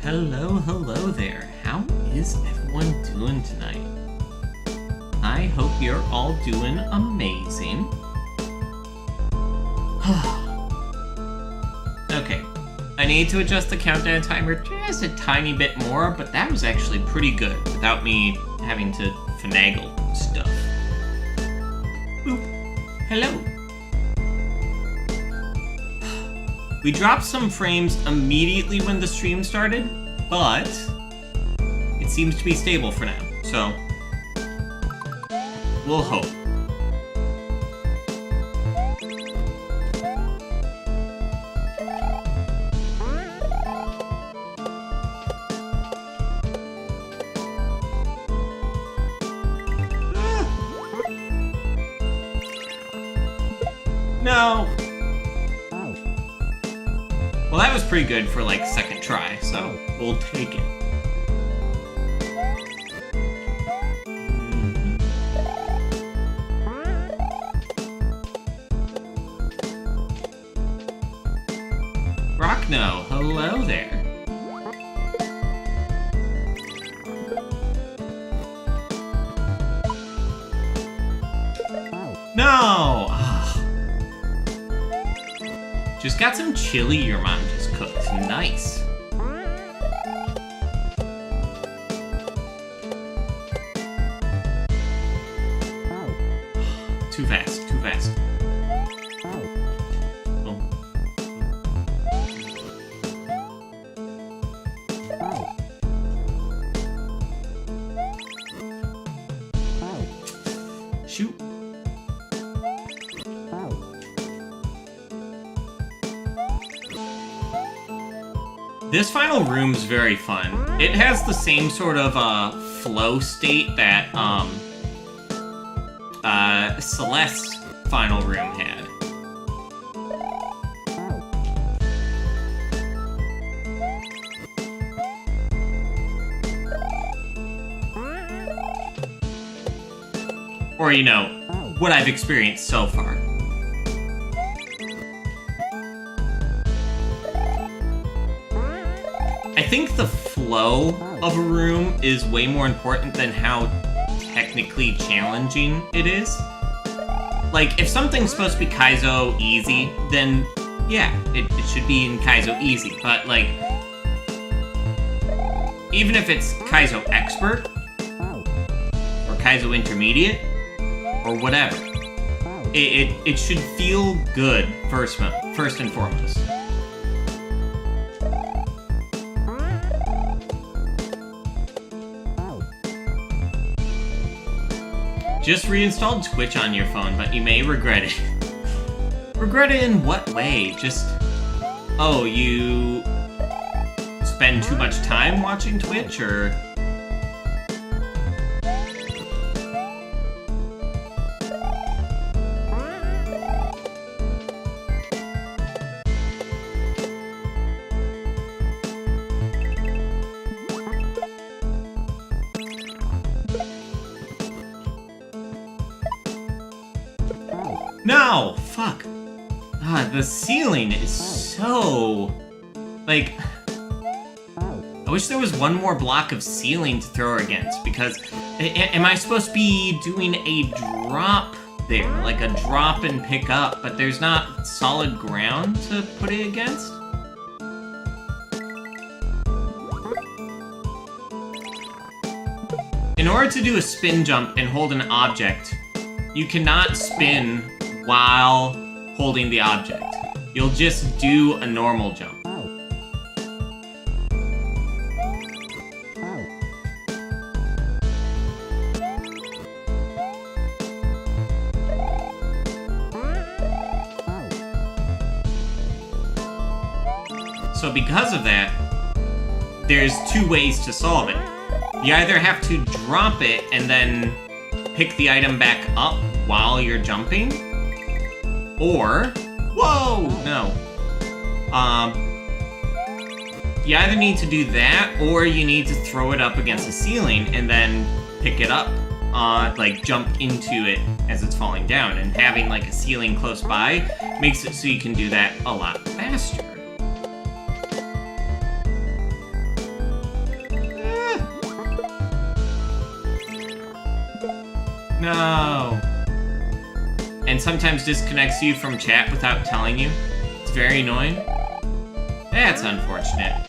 Hello there. How is everyone doing tonight? I hope you're all doing amazing. Okay, I need to adjust the countdown timer just a tiny bit more, but that was actually pretty good without me having to finagle stuff. Boop. Hello. We dropped some frames immediately when the stream started, but it seems to be stable for now, so we'll hope. No! Well, that was pretty good for, like, second try, so we'll take it. Rockno, hello there. No! Just got some chili your mom just cooked. Nice. Too fast, too fast. Oh. Shoot. This final room's very fun. It has the same sort of flow state that Celeste's final room had. Or, you know, what I've experienced so far. I think the flow of a room is way more important than how technically challenging it is. Like, if something's supposed to be Kaizo easy, then yeah, it should be in Kaizo easy. But, like, even if it's Kaizo expert, or Kaizo intermediate, or whatever, it should feel good first and foremost. Just reinstalled Twitch on your phone, but you may regret it. Regret it in what way? Just, oh, you spend too much time watching Twitch, or? No! Fuck. The ceiling is so... like... I wish there was one more block of ceiling to throw her against, because... am I supposed to be doing a drop there? Like a drop and pick up, but there's not solid ground to put it against? In order to do a spin jump and hold an object, you cannot spin while holding the object. You'll just do a normal jump. So because of that, there's two ways to solve it. You either have to drop it and then pick the item back up while you're jumping, or, whoa, no. You either need to do that, or you need to throw it up against the ceiling and then pick it up, like jump into it as it's falling down. And having like a ceiling close by makes it so you can do that a lot faster. No. And sometimes disconnects you from chat without telling you. It's very annoying. That's unfortunate.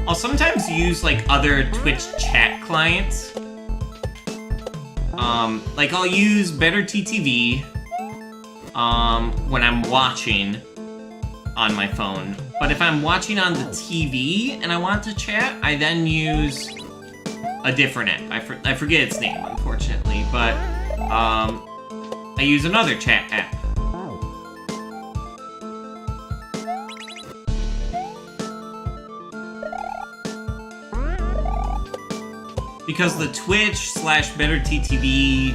I'll sometimes use like other Twitch chat clients. Like I'll use Better TTV when I'm watching on my phone. But if I'm watching on the TV and I want to chat, I then use a different app. I forget its name, unfortunately, but I use another chat app. Because the Twitch/Better TTV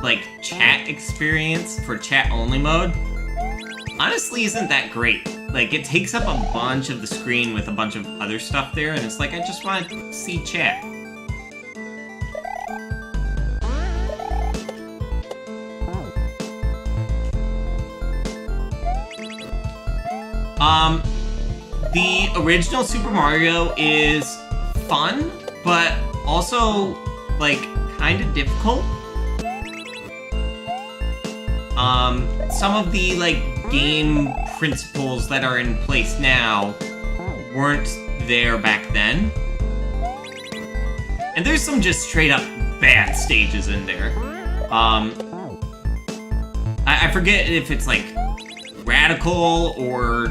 like chat experience for chat only mode honestly isn't that great. Like it takes up a bunch of the screen with a bunch of other stuff there, and it's like I just want to see chat. The original Super Mario is fun, but also, like, kind of difficult. Some of the, like, game principles that are in place now weren't there back then. And there's some just straight up bad stages in there. I forget if it's, like, Radical or,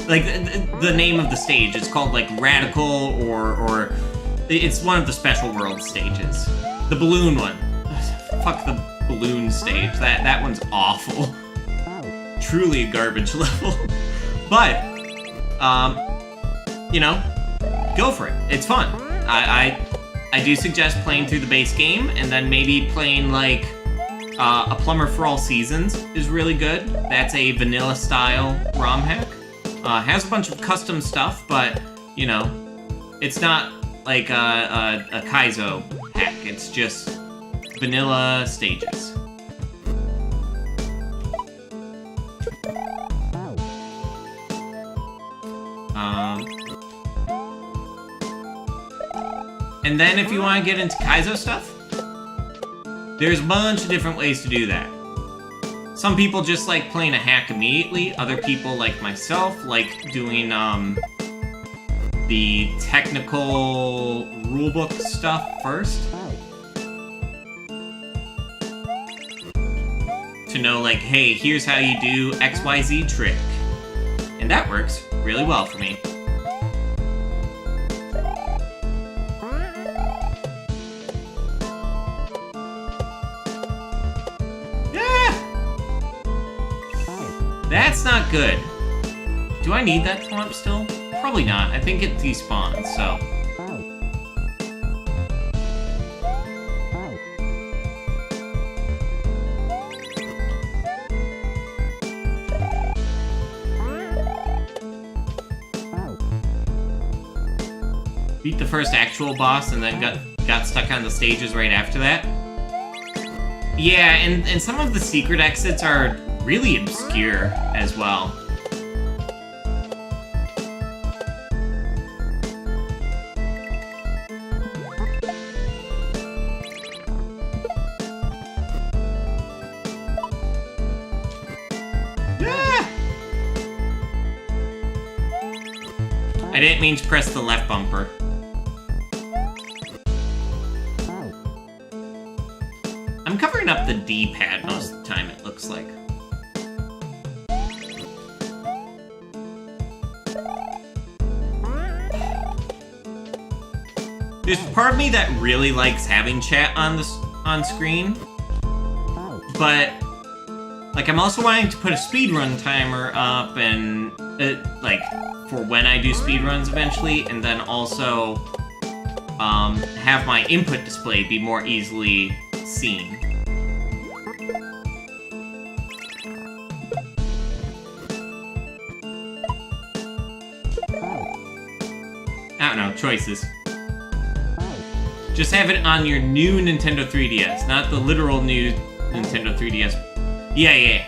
like, the name of the stage. It's called, like, Radical or it's one of the Special World stages. The balloon one. Fuck the balloon stage. That one's awful. Truly a garbage level. But, you know, go for it. It's fun. I do suggest playing through the base game and then maybe playing, like, A Plumber for All Seasons is really good. That's a vanilla-style ROM hack. Has a bunch of custom stuff, but, you know, it's not like a Kaizo hack. It's just vanilla stages. And then if you want to get into Kaizo stuff, there's a bunch of different ways to do that. Some people just like playing a hack immediately. Other people, like myself, like doing the technical rulebook stuff first. To know, like, hey, here's how you do XYZ trick. And that works really well for me. That's not good. Do I need that thwomp still? Probably not. I think it despawns, so. Beat the first actual boss and then got stuck on the stages right after that. Yeah, and some of the secret exits are really obscure as well. Ah! I didn't mean to press the left bumper. I'm covering up the D-pad most of the time, it looks like. There's a part of me that really likes having chat on screen, but like I'm also wanting to put a speedrun timer up and like for when I do speedruns eventually, and then also have my input display be more easily seen. I don't know, choices. Just have it on your new Nintendo 3DS, not the literal new Nintendo 3DS. Yeah.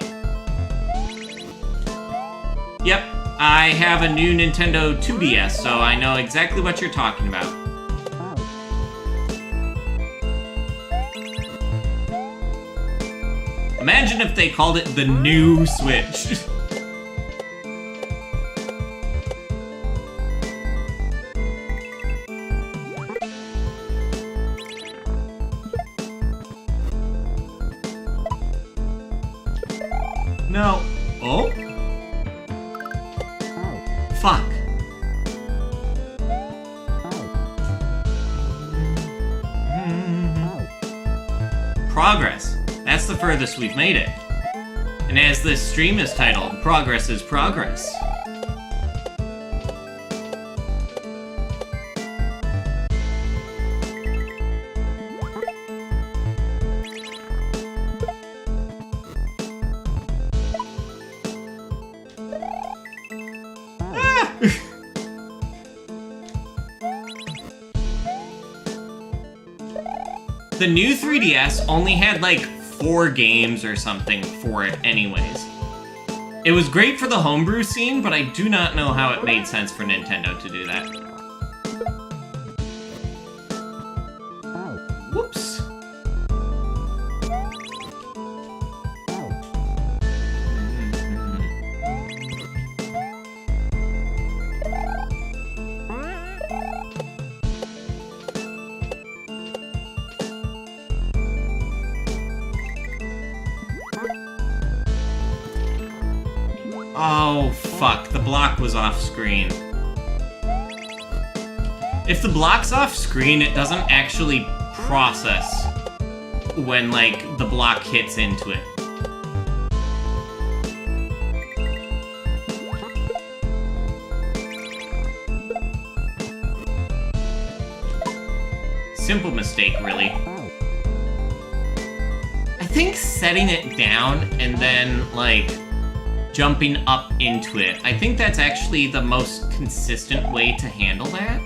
Yep. I have a new Nintendo 2DS, so I know exactly what you're talking about. Imagine if they called it the new Switch. No. Oh? Fuck. Progress. That's the furthest we've made it. And as this stream is titled, Progress is Progress. The new 3DS only had like 4 games or something for it anyways. It was great for the homebrew scene, but I do not know how it made sense for Nintendo to do that. Whoops. Oh, fuck. The block was off screen. If the block's off screen, it doesn't actually process when, like, the block hits into it. Simple mistake, really. I think setting it down and then, like, jumping up into it. I think that's actually the most consistent way to handle that.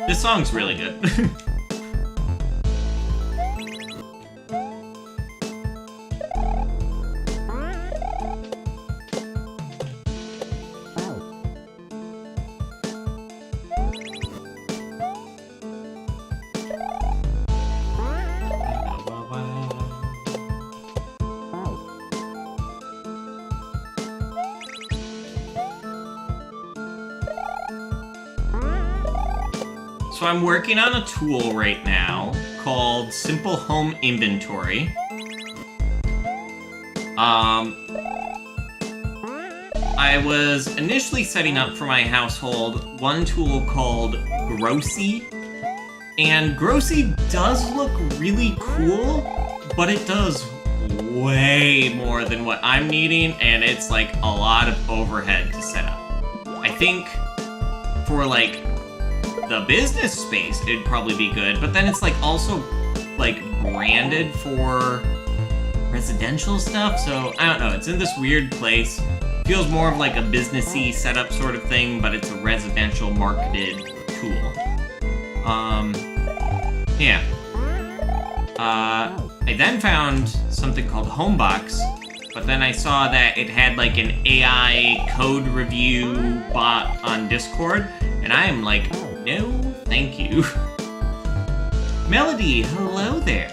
This song's really good. So I'm working on a tool right now called Simple Home Inventory. I was initially setting up for my household one tool called Grossy. And Grossy does look really cool, but it does way more than what I'm needing, and it's like a lot of overhead to set up. I think for like the business space, it'd probably be good, but then it's like also like branded for residential stuff, so I don't know, it's in this weird place. Feels more of like a businessy setup sort of thing, but it's a residential marketed tool. Yeah. I then found something called Homebox, but then I saw that it had like an AI code review bot on Discord, and I am like, no, thank you. Melody, hello there.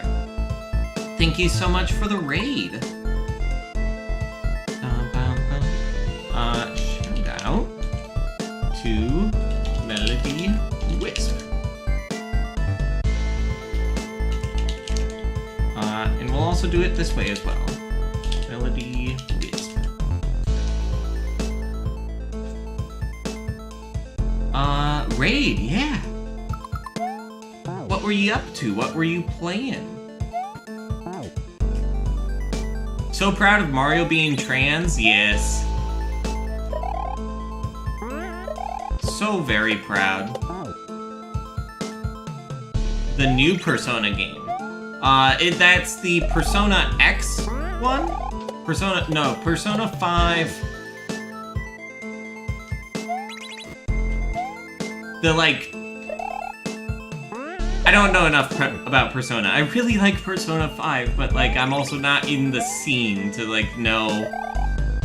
Thank you so much for the raid. Shout out to Melody Wisp. And we'll also do it this way as well. Melody Wisp. Raid, yeah. What were you up to? What were you playing? So proud of Mario being trans, yes. So very proud. the new Persona game. That's the Persona X one? Persona 5. The, like... I don't know enough about Persona. I really like Persona 5, but, like, I'm also not in the scene to, like, know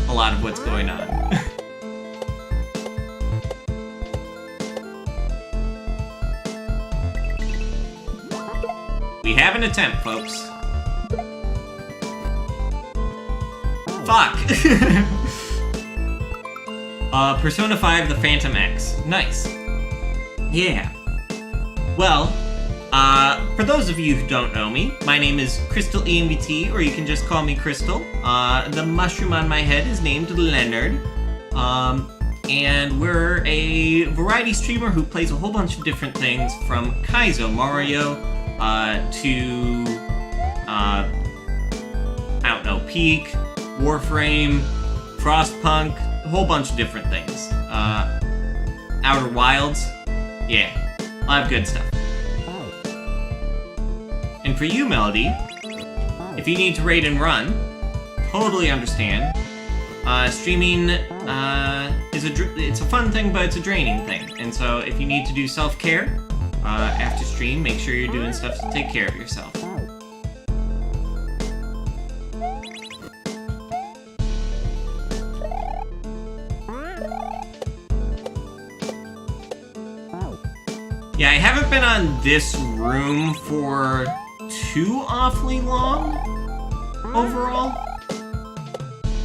a lot of what's going on. We have an attempt, folks. Fuck! Persona 5, the Phantom X. Nice. Yeah. Well, for those of you who don't know me, my name is CrystalENVT, or you can just call me Crystal. The mushroom on my head is named Leonard. And we're a variety streamer who plays a whole bunch of different things, from Kaizo Mario, to, I don't know, Peak, Warframe, Frostpunk, a whole bunch of different things. Outer Wilds, yeah, a lot of good stuff. And for you, Melody, if you need to raid and run, totally understand. Streaming it's a fun thing, but it's a draining thing. And so if you need to do self-care after stream, make sure you're doing stuff to take care of yourself. Yeah, I haven't been on this room for too awfully long, overall.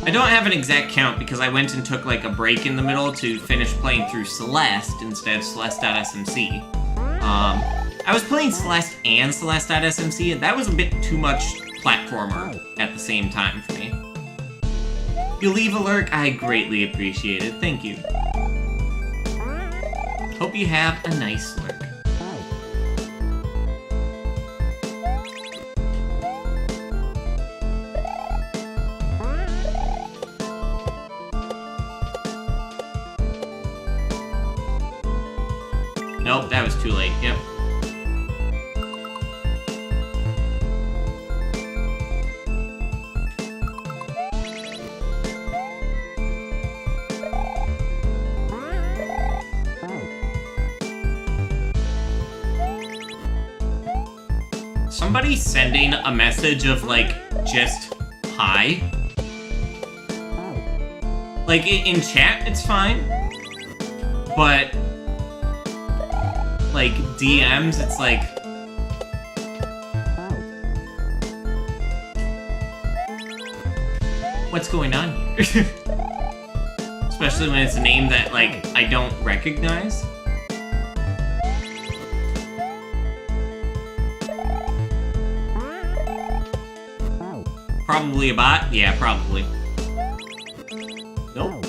I don't have an exact count because I went and took like a break in the middle to finish playing through Celeste instead of Celeste.smc. I was playing Celeste and Celeste.smc, and that was a bit too much platformer at the same time for me. If you leave a lurk, I greatly appreciate it. Thank you. Hope you have a nice lurk. Nope, that was too late. Yep. Somebody sending a message of, like, just hi? Like, in chat, it's fine. But... like, DMs, it's like... what's going on here? Especially when it's a name that, like, I don't recognize. Probably a bot? Yeah, probably. Nope.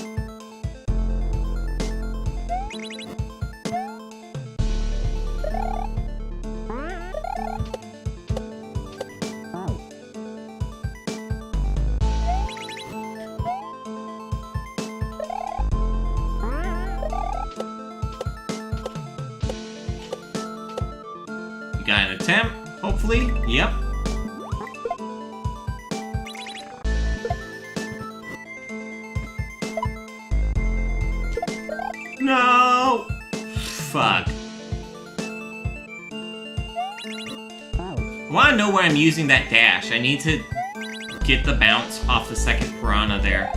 You got an attempt, hopefully. Yep. No! Fuck. I want to know where I'm using that dash. I need to get the bounce off the second piranha there.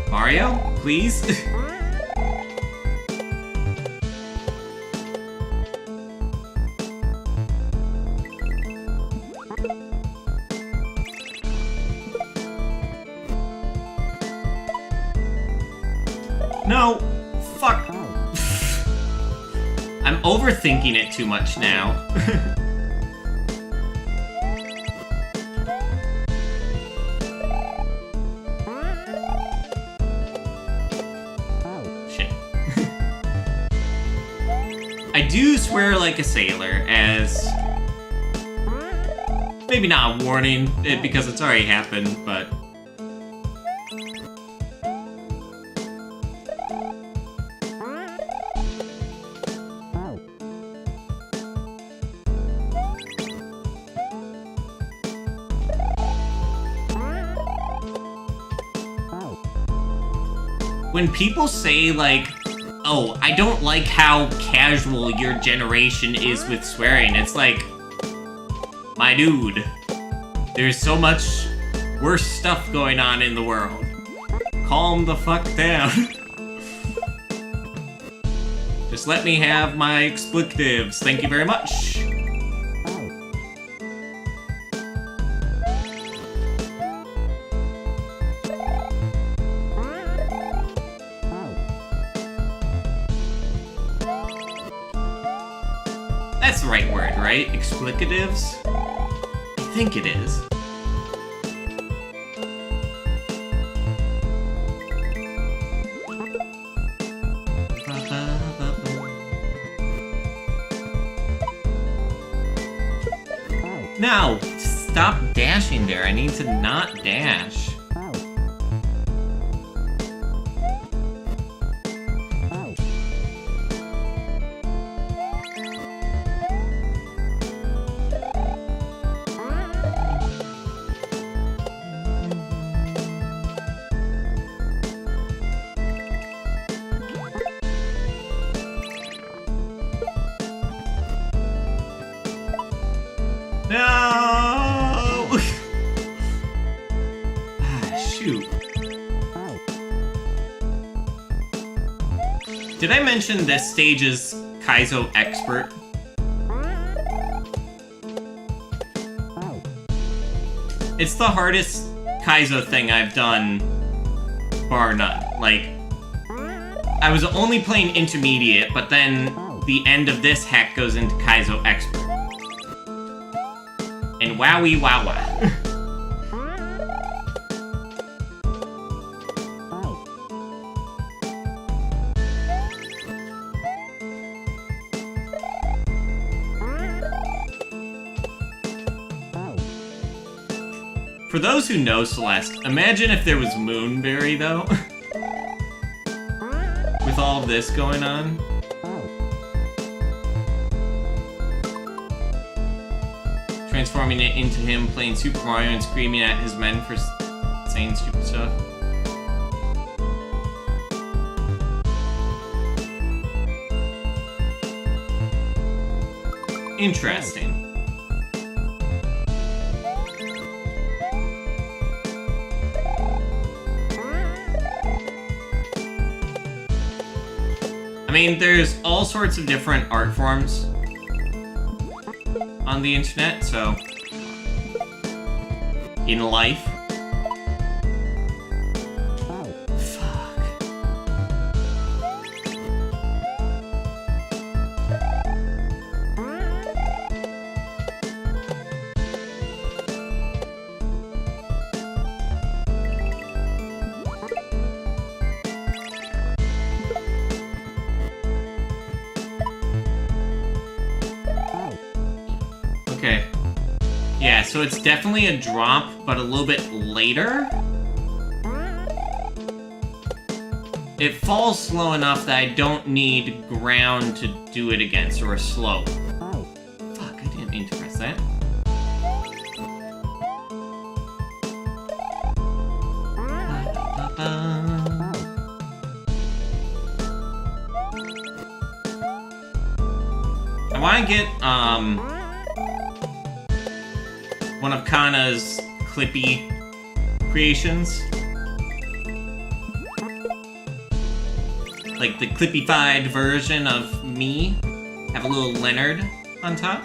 Mario, please? No! Fuck! I'm overthinking it too much now. I do swear like a sailor, as... maybe not a warning, because it's already happened, but... when people say, like, oh, I don't like how casual your generation is with swearing, it's like, my dude, there's so much worse stuff going on in the world. Calm the fuck down. Just let me have my expletives. Thank you very much. That's the right word, right? Explicatives? I think it is. Now, stop dashing there. I need to not dash. No! Shoot. Did I mention this stage is Kaizo Expert? It's the hardest Kaizo thing I've done, bar none. Like, I was only playing Intermediate, but then the end of this hack goes into Kaizo Expert. And wowie wawa. For those who know Celeste, imagine if there was Moonberry, though. With all of this going on. Transforming it into him playing Super Mario and screaming at his men for saying stupid stuff. Interesting. I mean, there's all sorts of different art forms on the internet, so in life. Fuck. Okay. Yeah, so it's definitely a drop, but a little bit later. It falls slow enough that I don't need ground to do it against, or slow. Fuck, I didn't mean to press that. I want to get, one of Kana's Clippy creations. Like the Clippy-fied version of me. Have a little Leonard on top.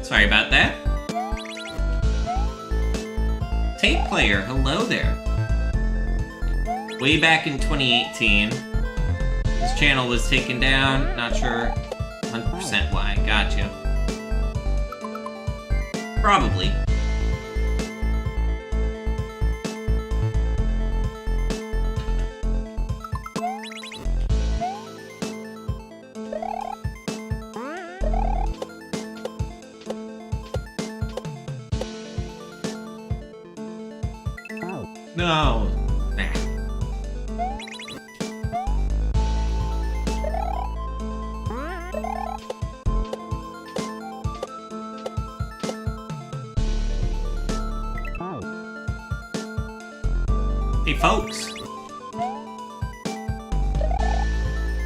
Sorry about that. Tape player, hello there. Way back in 2018, this channel was taken down. Not sure 100% why. Gotcha. Probably. No. Nah. Hey folks.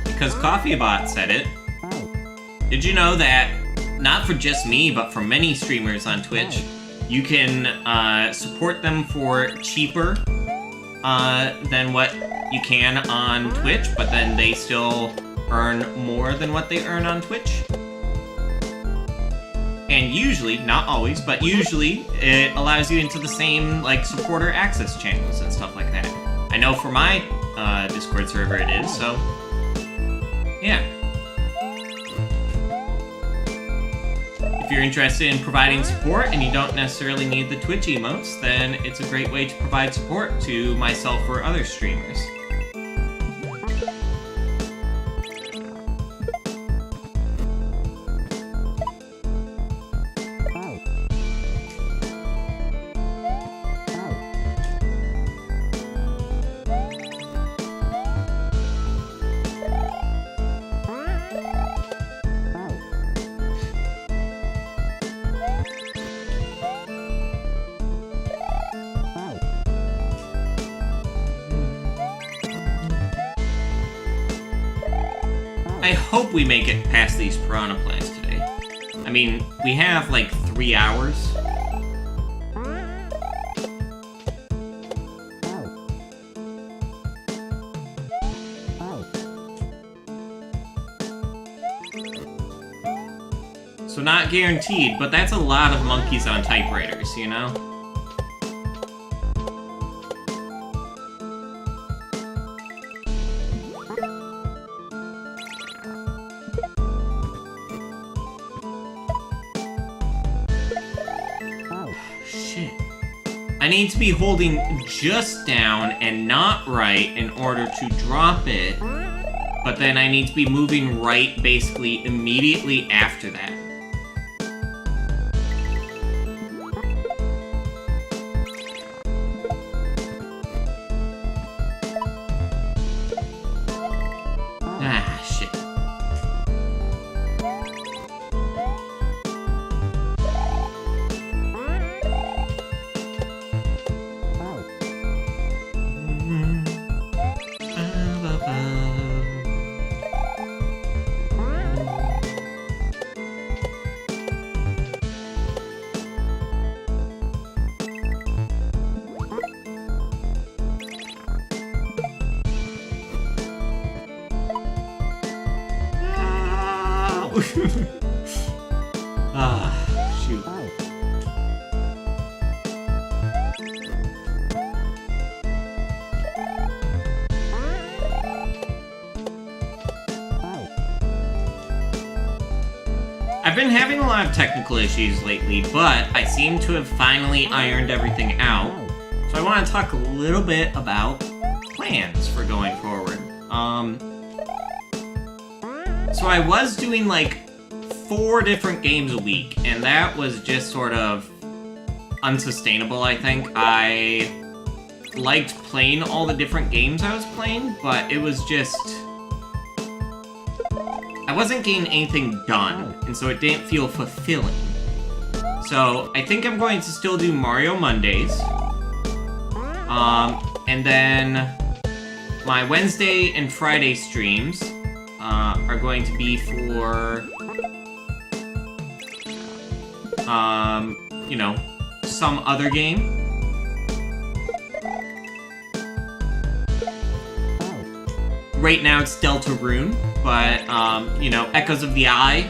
Because CoffeeBot said it. Did you know that, not for just me, but for many streamers on Twitch, you can support them for cheaper than what you can on Twitch, but then they still earn more than what they earn on Twitch? And usually, not always, but usually, it allows you into the same, like, supporter access channels and stuff like that. I know for my Discord server it is, so yeah. If you're interested in providing support and you don't necessarily need the Twitch emotes, then it's a great way to provide support to myself or other streamers. I hope we make it past these piranha plants today. I mean, we have like 3 hours. So not guaranteed, but that's a lot of monkeys on typewriters, you know? I need to be holding just down and not right in order to drop it, but then I need to be moving right basically immediately after that. Ah, shit. Ah, shoot. I've been having a lot of technical issues lately, but I seem to have finally ironed everything out. So I want to talk a little bit about plans for going forward. So I was doing like 4 different games a week, and that was just sort of unsustainable, I think. I liked playing all the different games I was playing, but it was just... I wasn't getting anything done, and so it didn't feel fulfilling. So I think I'm going to still do Mario Mondays. And then my Wednesday and Friday streams are going to be for, you know, some other game. right now it's Deltarune, but, you know, Echoes of the Eye,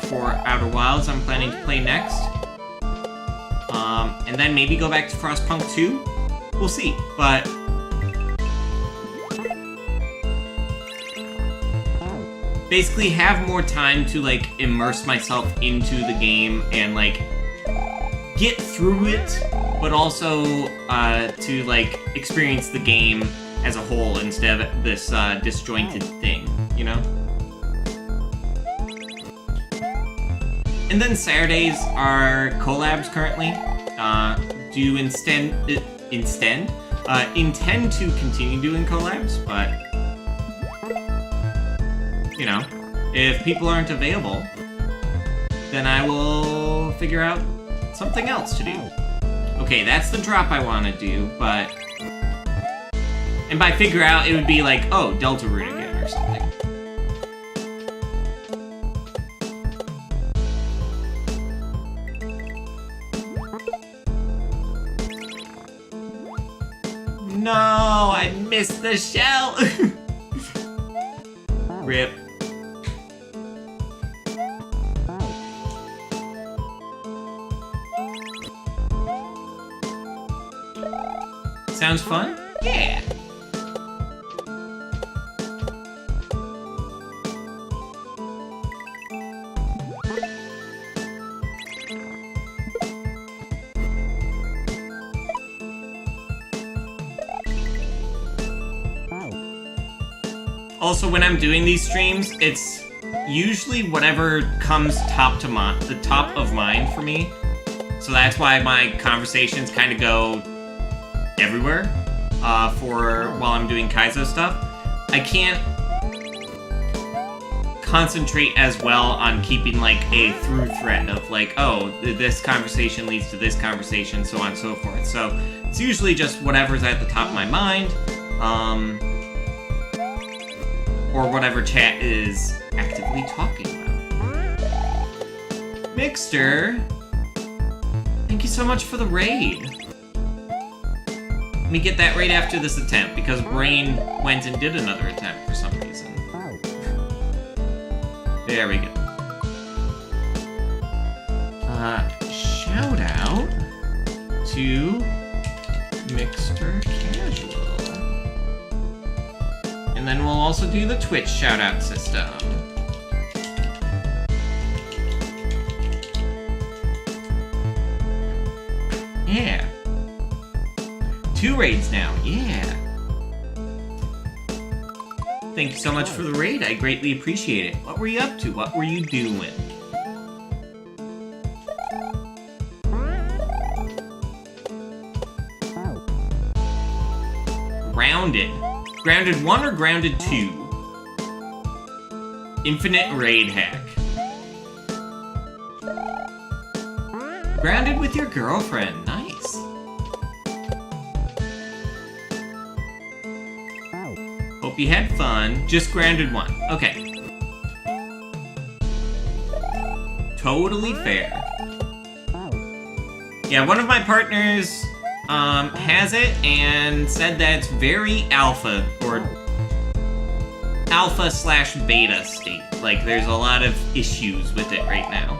for Outer Wilds I'm planning to play next. And then maybe go back to Frostpunk 2? We'll see, but... basically have more time to, like, immerse myself into the game and, like, get through it, but also, to, like, experience the game as a whole instead of this, disjointed thing, you know? And then Saturdays are collabs currently. Do intend to continue doing collabs, but, you know, if people aren't available, then I will figure out something else to do. Okay, that's the drop I want to do, but... and by figure out, it would be like, oh, Deltarune again or something. No, I missed the shell! Rip. Sounds fun? Yeah! Also, when I'm doing these streams, it's usually whatever comes top of mind for me. So that's why my conversations kind of go everywhere while I'm doing Kaizo stuff. I can't concentrate as well on keeping like a through thread of like, oh, this conversation leads to this conversation, so on and so forth. So it's usually just whatever's at the top of my mind. Or whatever chat is actively talking about. Mixter, thank you so much for the raid. Let me get that raid after this attempt, because Brain went and did another attempt for some reason. There we go. Shout out to Mixter Casual. And then we'll also do the Twitch shoutout system. Yeah. 2 raids now, yeah. Thank you so much for the raid, I greatly appreciate it. What were you up to? What were you doing? Grounded. Grounded 1 or Grounded 2? Infinite raid hack. Grounded with your girlfriend. Nice. Hope you had fun. Just Grounded 1. Okay. Totally fair. Yeah, one of my partners has it and said that it's very alpha or alpha/beta state. Like, there's a lot of issues with it right now.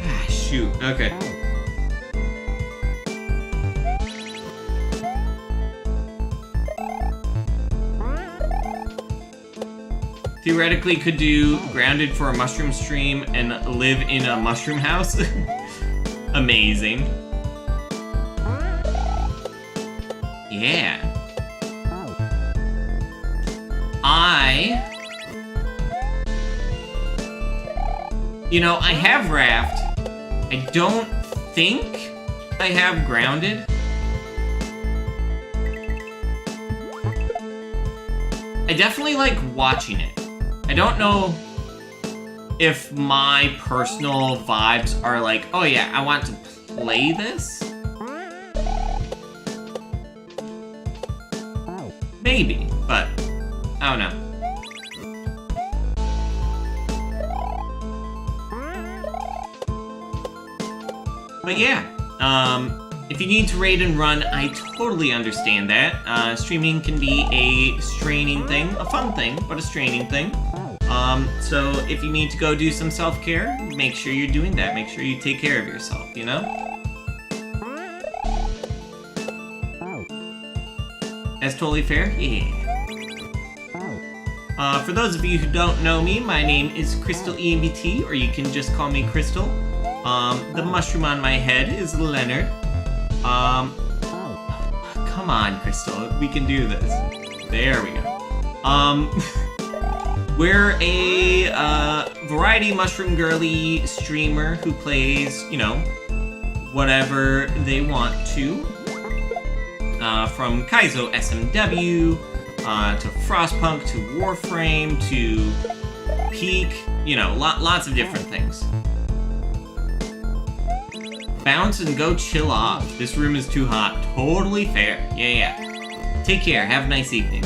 Ah, shoot. Okay. Theoretically could do Grounded for a mushroom stream and live in a mushroom house. Amazing. Yeah. You know, I have Raft. I don't think I have Grounded. I definitely like watching it. I don't know if my personal vibes are like, oh yeah, I want to play this. Maybe, but I don't know. But yeah, if you need to raid and run, I totally understand that. Streaming can be a straining thing, a fun thing, but a straining thing. So if you need to go do some self-care, make sure you're doing that. Make sure you take care of yourself, you know? That's totally fair? Yeah. For those of you who don't know me, my name is CrystalENVT, or you can just call me Crystal. The mushroom on my head is Leonard. Come on, Crystal, we can do this. There we go. We're a, variety mushroom girly streamer who plays, you know, whatever they want to. From Kaizo SMW, to Frostpunk, to Warframe, to Peak, you know, lots of different things. Bounce and go chill off. This room is too hot. Totally fair. Yeah. Take care. Have a nice evening.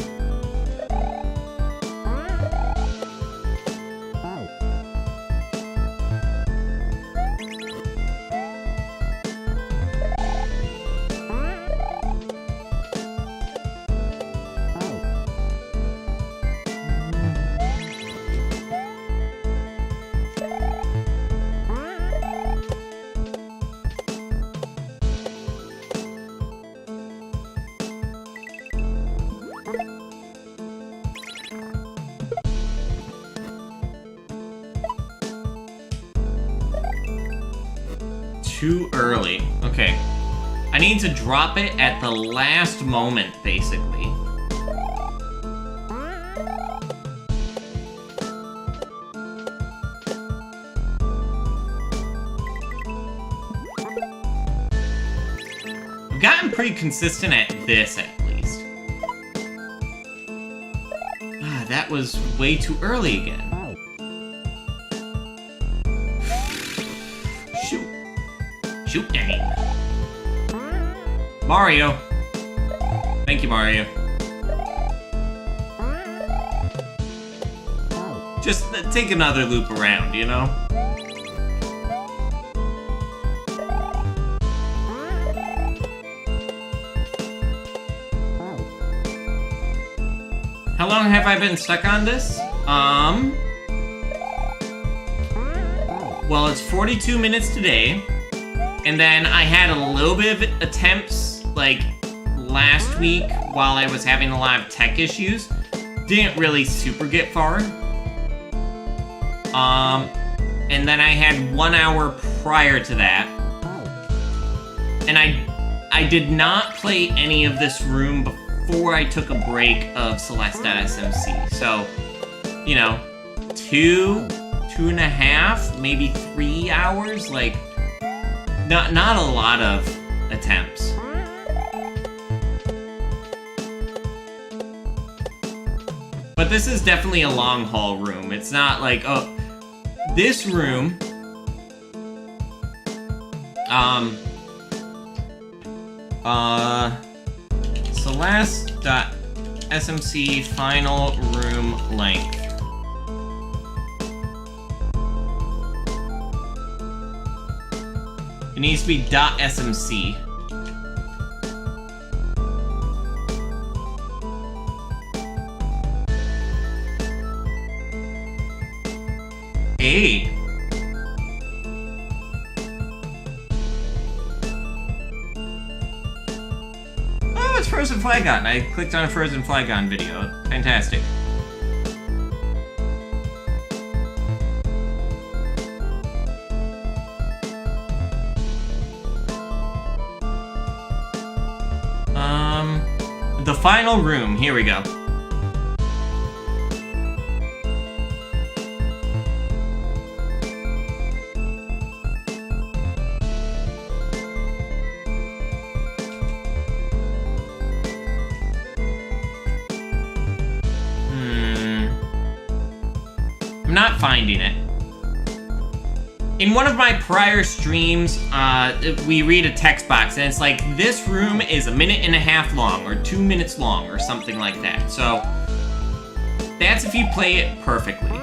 Too early. Okay. I need to drop it at the last moment, basically. I've gotten pretty consistent at this, at least. Ah, that was way too early again. Shoot game. Mario. Thank you, Mario. Just take another loop around, you know? How long have I been stuck on this? Well, it's 42 minutes today. And then I had a little bit of attempts, like, last week while I was having a lot of tech issues. Didn't really super get far. And then I had 1 hour prior to that. And I did not play any of this room before I took a break of Celeste.smc. So, you know, 2.5, maybe 3 hours, like... Not a lot of attempts. But this is definitely a long haul room. It's not like, oh, this room, Celeste.smc final room length. It needs to be .smc. Hey. Oh, it's Frozen Flygon. I clicked on a Frozen Flygon video. Fantastic. The final room. Here we go. I'm not finding it. In one of my prior streams, we read a text box, and it's like, this room is 1.5 minutes long, or 2 minutes long, or something like that. So, that's if you play it perfectly.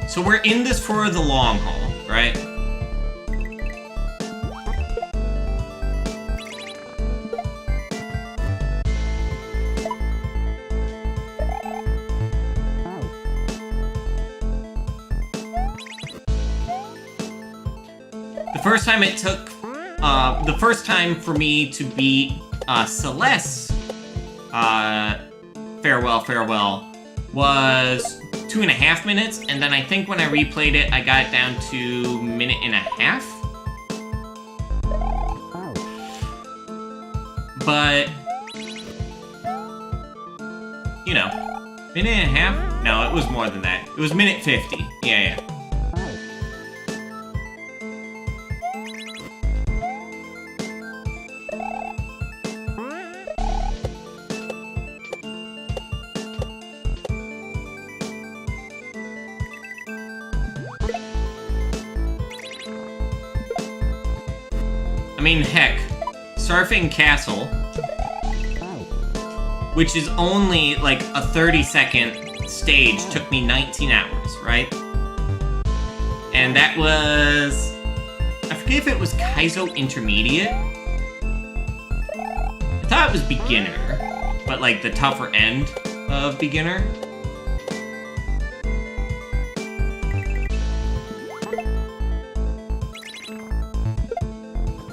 So we're in this for the long haul, right? The first time for me to beat Celeste, Farewell, was 2.5 minutes, and then I think when I replayed it, I got it down to 1.5 minutes. But, you know, 1.5 minutes? No, it was more than that. It was 1:50. Yeah. I mean, heck, Surfing Castle, which is only like a 30-second stage, took me 19 hours, right? And that was... I forget if it was Kaizo Intermediate. I thought it was Beginner, but like the tougher end of Beginner.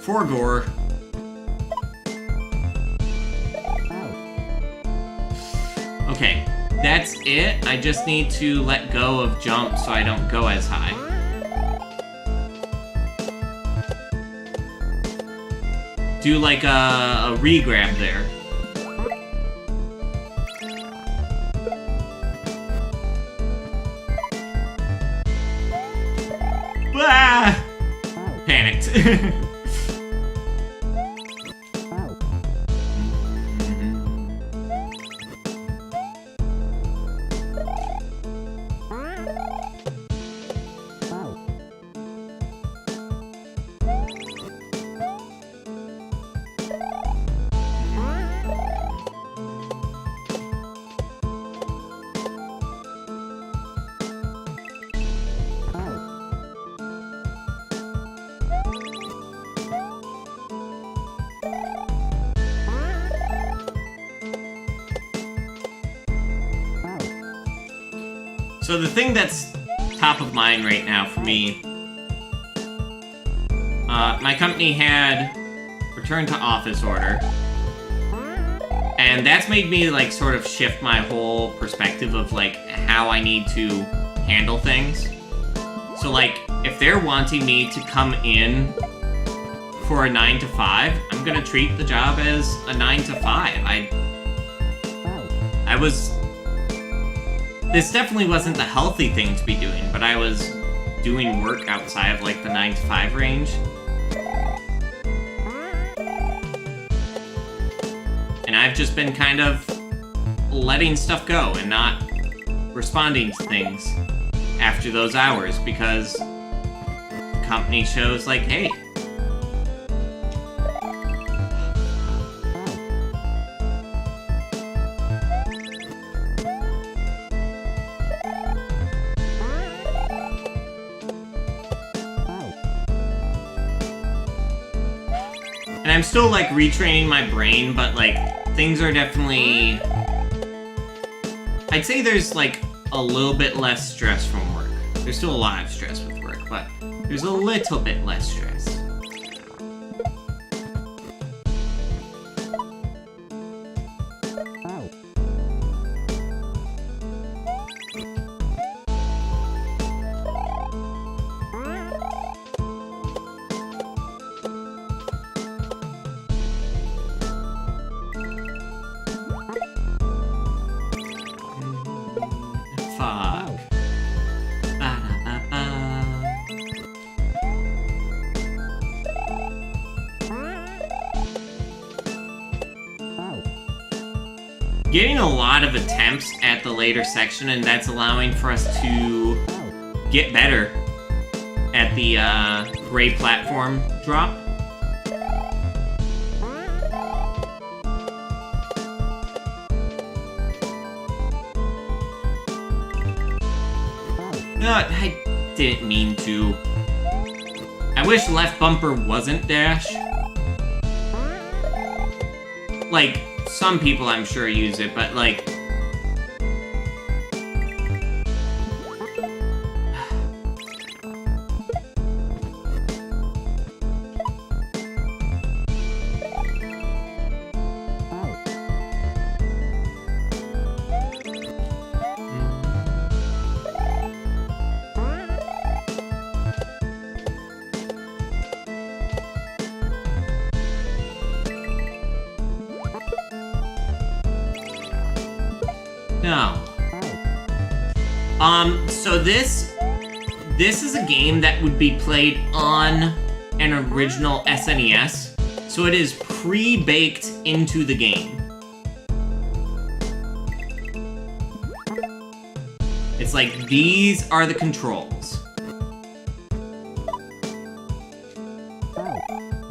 Forgore. Okay, that's it. I just need to let go of jump so I don't go as high. Do like a re-grab there. Ah! Panicked. So the thing that's top of mind right now for me, my company had return to office order, and that's made me like sort of shift my whole perspective of like how I need to handle things. So like if they're wanting me to come in for a 9 to 5, I'm gonna treat the job as a 9 to 5. This definitely wasn't the healthy thing to be doing, but I was doing work outside of like the 9 to 5 range. And I've just been kind of letting stuff go and not responding to things after those hours because the company shows like, hey, and I'm still, like, retraining my brain, but, like, things are definitely... I'd say there's, like, a little bit less stress from work. There's still a lot of stress with work, but there's a little bit less stress. Getting a lot of attempts at the later section, and that's allowing for us to get better at the gray platform drop. No, I didn't mean to. I wish left bumper wasn't dash. Like, some people I'm sure use it, but like... No. So this is a game that would be played on an original SNES, so it is pre-baked into the game. It's like, these are the controls.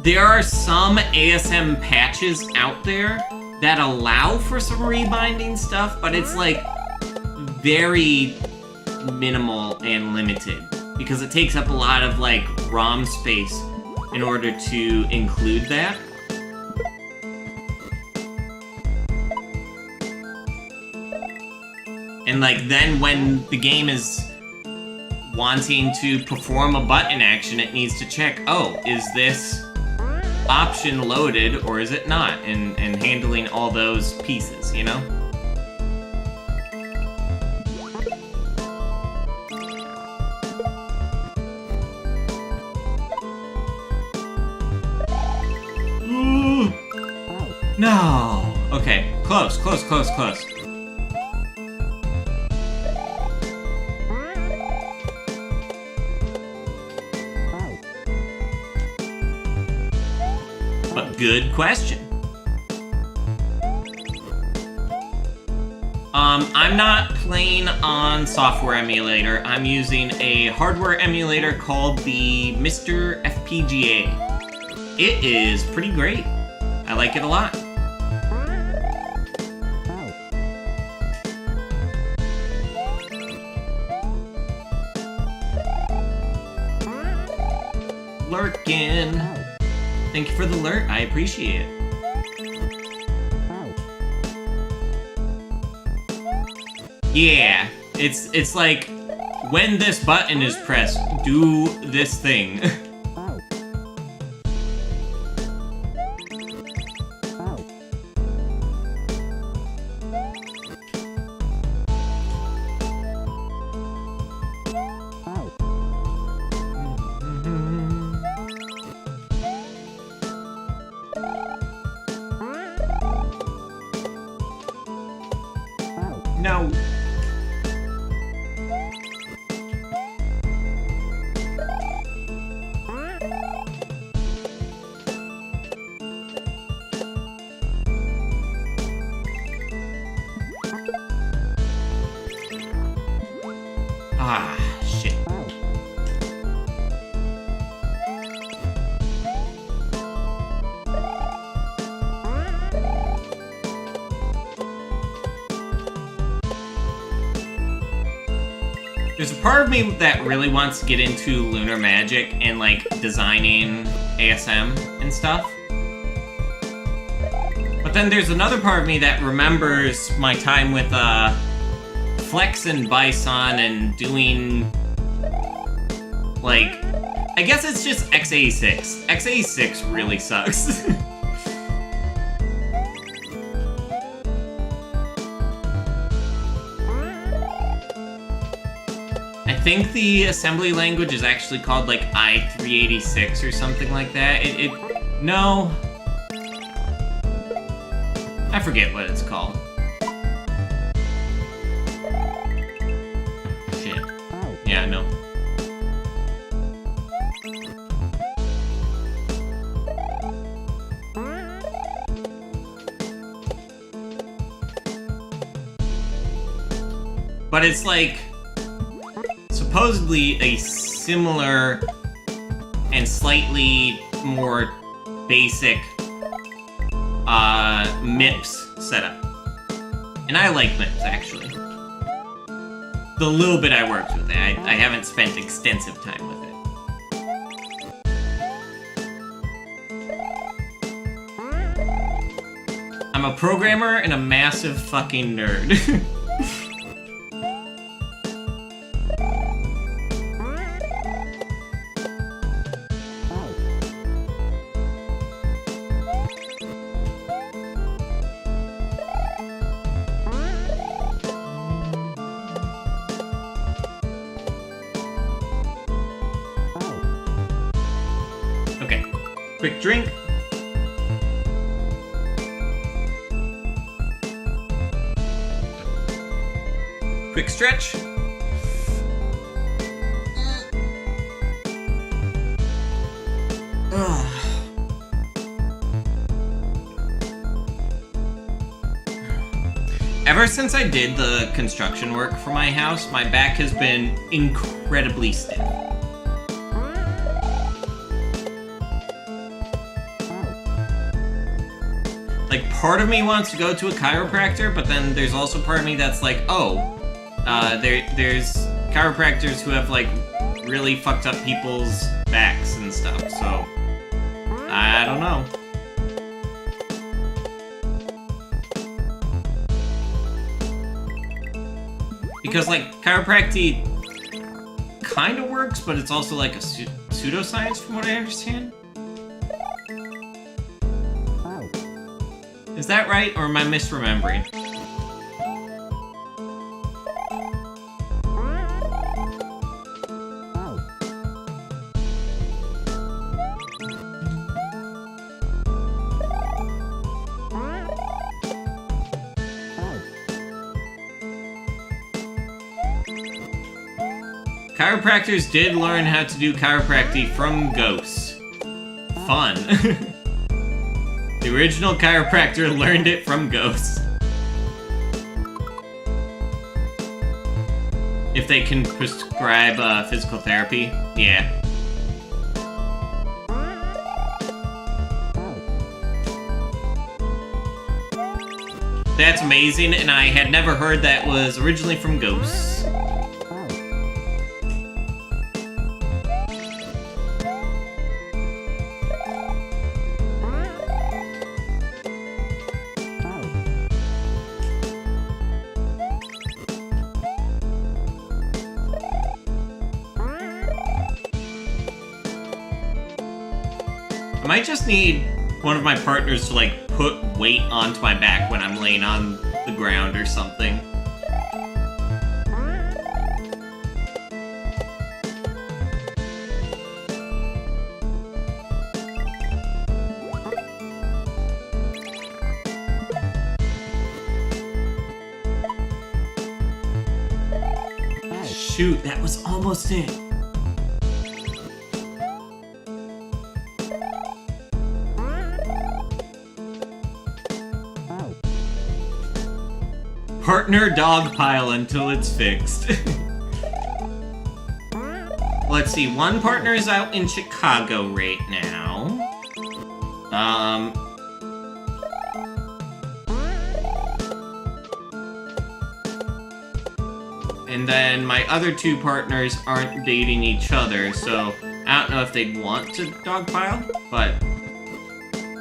There are some ASM patches out there that allow for some rebinding stuff, but it's like very minimal and limited because it takes up a lot of like ROM space in order to include that. And like then when the game is wanting to perform a button action, it needs to check, oh, is this option loaded or is it not, and handling all those pieces, you know? Ooh. No. Okay, close. Good question. I'm not playing on software emulator. I'm using a hardware emulator called the Mr. FPGA. It is pretty great. I like it a lot. Lurkin. Thank you for the alert, I appreciate it. Yeah, it's like, when this button is pressed, do this thing. No. Ah, shit. There's a part of me that really wants to get into lunar magic and like designing ASM and stuff. But then there's another part of me that remembers my time with Flex and Bison and doing like, I guess it's just x86. x86 really sucks. I think the assembly language is actually called like i386 or something like that. No. I forget what it's called. Shit. Yeah, no. But it's like supposedly a similar and slightly more basic MIPS setup. And I like MIPS, actually. the little bit I worked with it. I haven't spent extensive time with it. I'm a programmer and a massive fucking nerd. Okay, quick drink. Quick stretch. Ever since I did the construction work for my house, my back has been incredibly stiff. Like, part of me wants to go to a chiropractor, but then there's also part of me that's like, oh, there's chiropractors who have, like, really fucked up people's backs and stuff, so I don't know. Because, like, chiropractic kind of works, but it's also, like, a pseudoscience from what I understand. Is that right, or am I misremembering? Chiropractors did learn how to do chiropractic from ghosts. Fun. The original chiropractor learned it from ghosts. If they can prescribe physical therapy, yeah. That's amazing, and I had never heard that was originally from ghosts. I might just need one of my partners to, like, put weight onto my back when I'm laying on the ground or something. Shoot, that was almost it. Partner dog pile until it's fixed. Let's see, one partner is out in Chicago right now. And then my other two partners aren't dating each other, so I don't know if they'd want to dogpile, but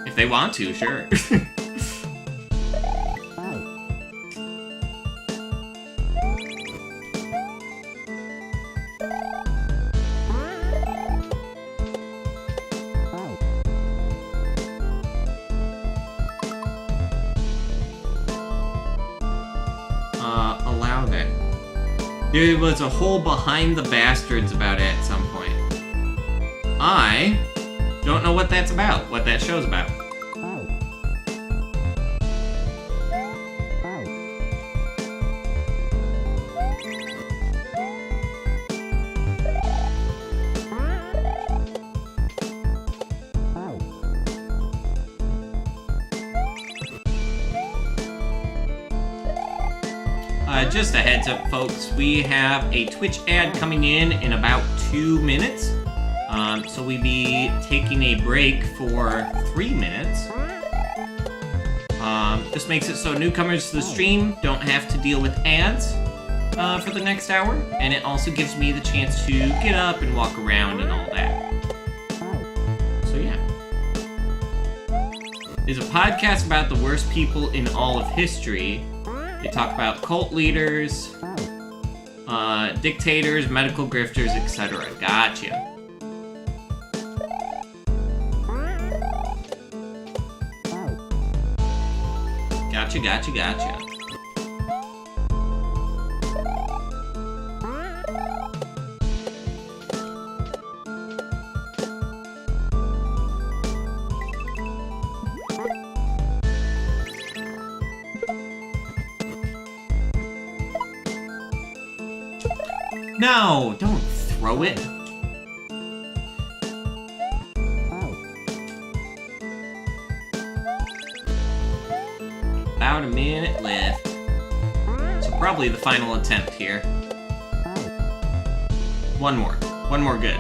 if they want to, sure. Allow that. There was a whole Behind the Bastards about it at some point. I don't know what that's about, what that show's about. Just a heads up, folks, we have a Twitch ad coming in about 2 minutes. So we'll be taking a break for 3 minutes. This makes it so newcomers to the stream don't have to deal with ads. for the next hour, and it also gives me the chance to get up and walk around and all that. So yeah. It's a podcast about the worst people in all of history. They talk about cult leaders, dictators, medical grifters, etc. Gotcha. Gotcha. No, don't throw it. About a minute left. So probably the final attempt here. One more good.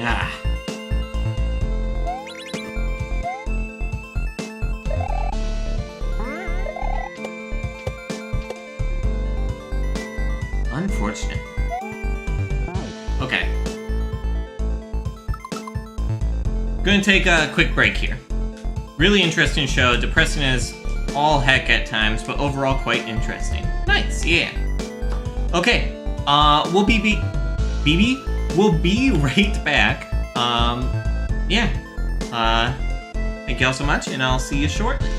Ah. Unfortunate. Okay. Gonna take a quick break here. Really interesting show, depressing as all heck at times, but overall quite interesting. Nice, yeah. Okay, we'll be right back. Yeah. Thank you all so much, and I'll see you shortly.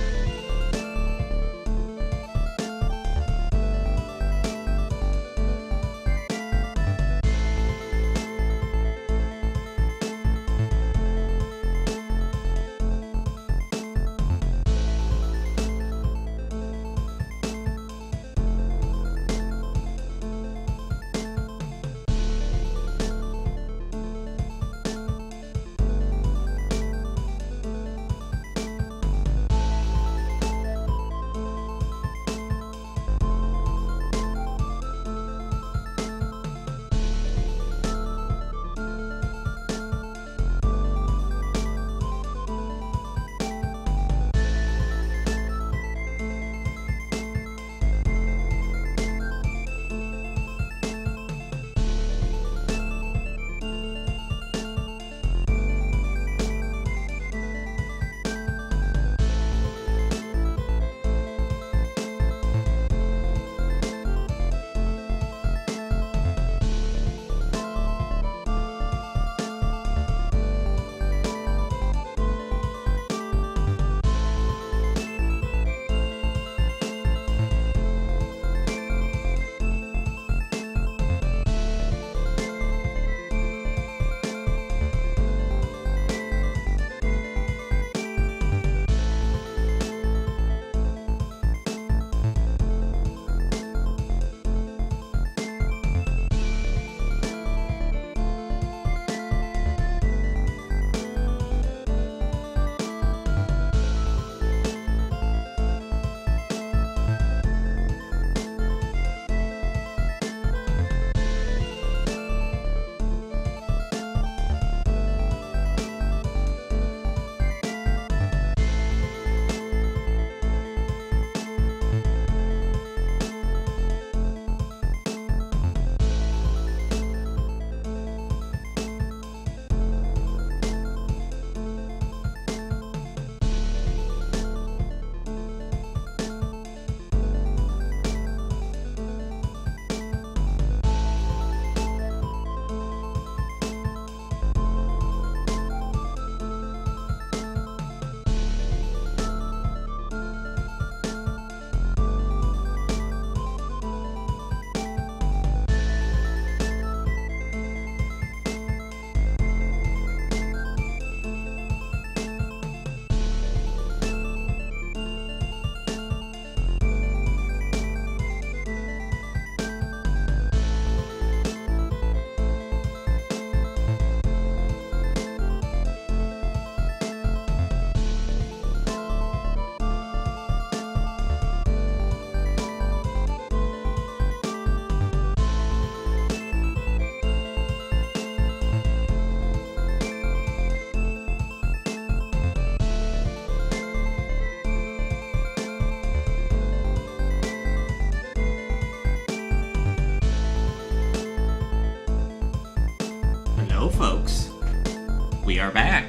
are back.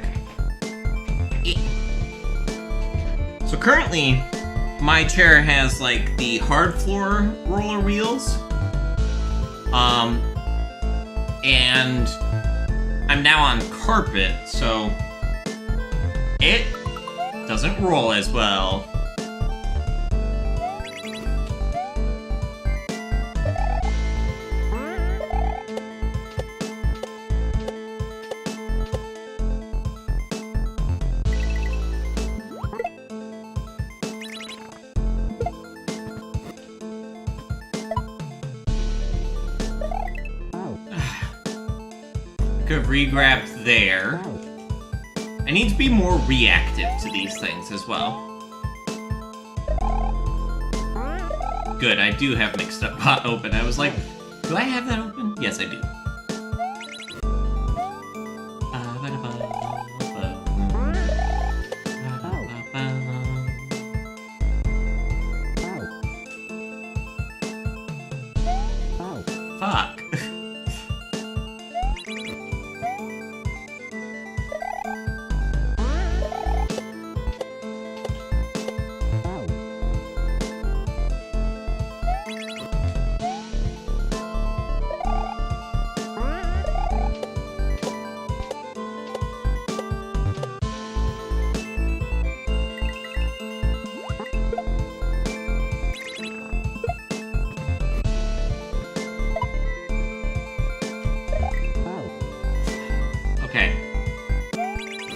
So currently, my chair has like the hard floor roller wheels. And I'm now on carpet, so it doesn't roll as well. Could have re-grabbed there. I need to be more reactive to these things as well. Good, I do have mixed up bot open. I was like, do I have that open? Yes, I do. Fuck.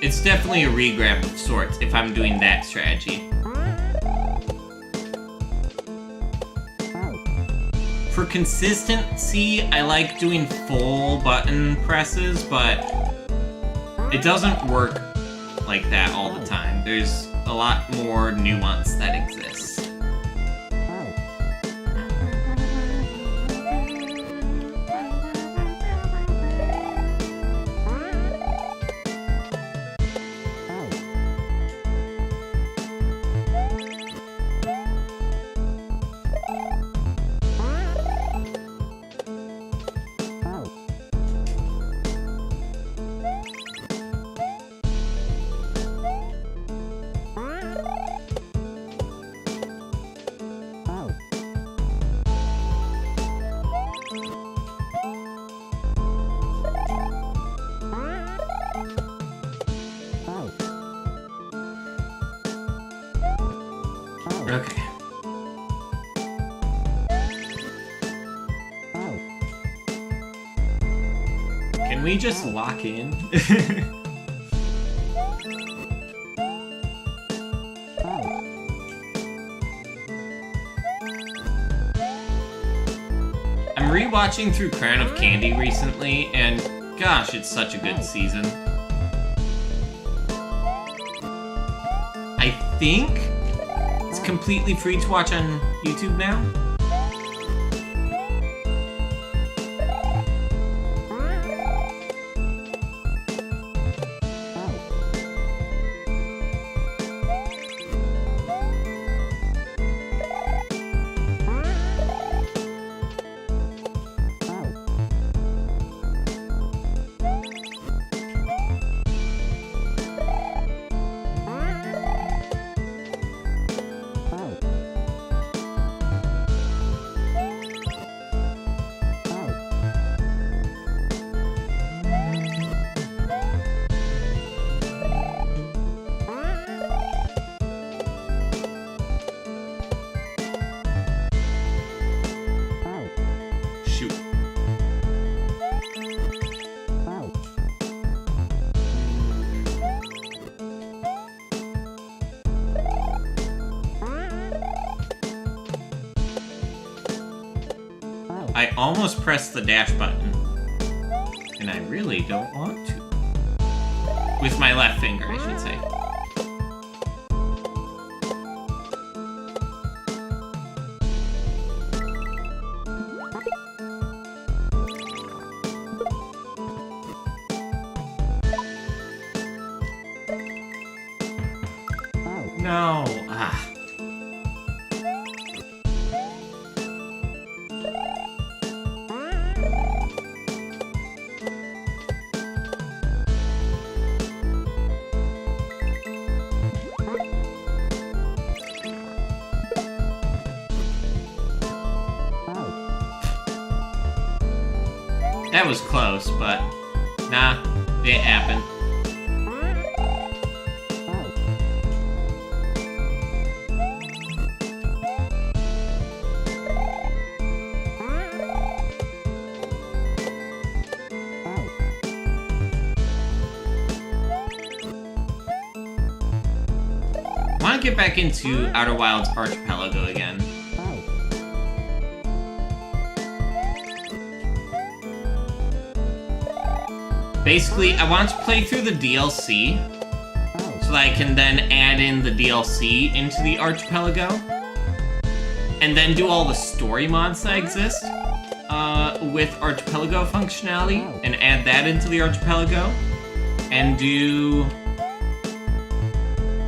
It's definitely a re-grab of sorts if I'm doing that strategy. For consistency, I like doing full button presses, but it doesn't work like that all the time. There's a lot more nuance that exists. Okay. Can we just lock in? I'm rewatching through Crown of Candy recently, and gosh, it's such a good season. I think it's completely free to watch on YouTube now. I almost pressed the dash button, and I really don't want to. With my left finger, I should say. No. Ah. That was close, but nah, it happened. I want to get back into Outer Wilds Archipelago again. Basically, I want to play through the DLC so that I can then add in the DLC into the Archipelago and then do all the story mods that exist with Archipelago functionality and add that into the Archipelago and do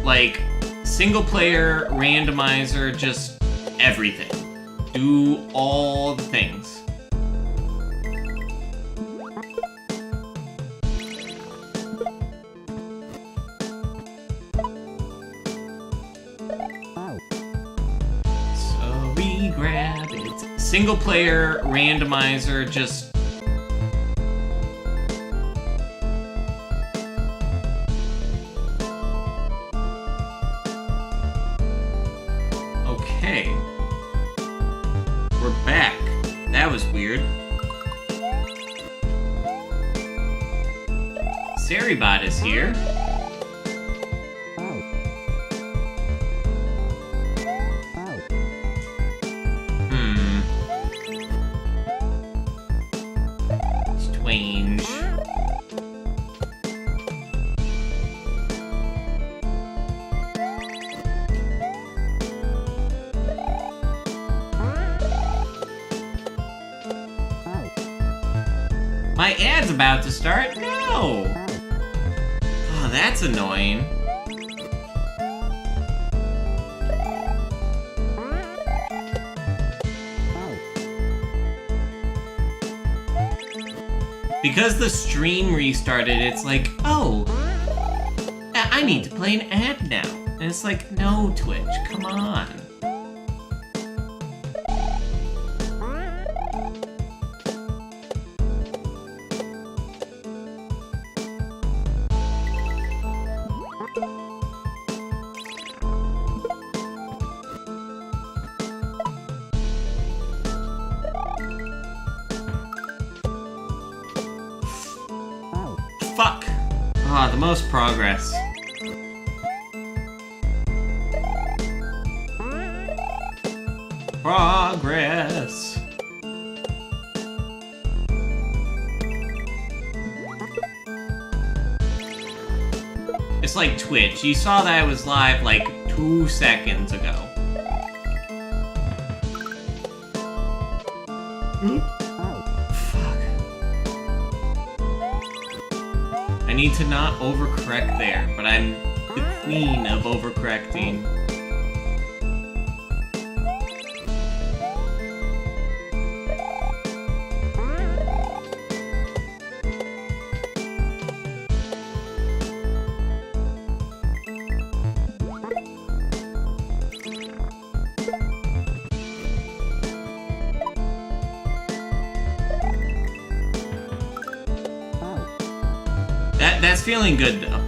like single player, randomizer, just everything. Do all the things. So we grab it. Single player, randomizer, just okay. We're back. That was weird. Saribot is here. Strange. My ad's about to start? No! Oh, that's annoying. Because the stream restarted, it's like, oh, I need to play an ad now. And it's like, no, Twitch, come on. Fuck. Ah, the most progress. Progress. It's like Twitch. You saw that I was live like 2 seconds ago. I need to not overcorrect there, but I'm the queen of overcorrecting. That's feeling good, though.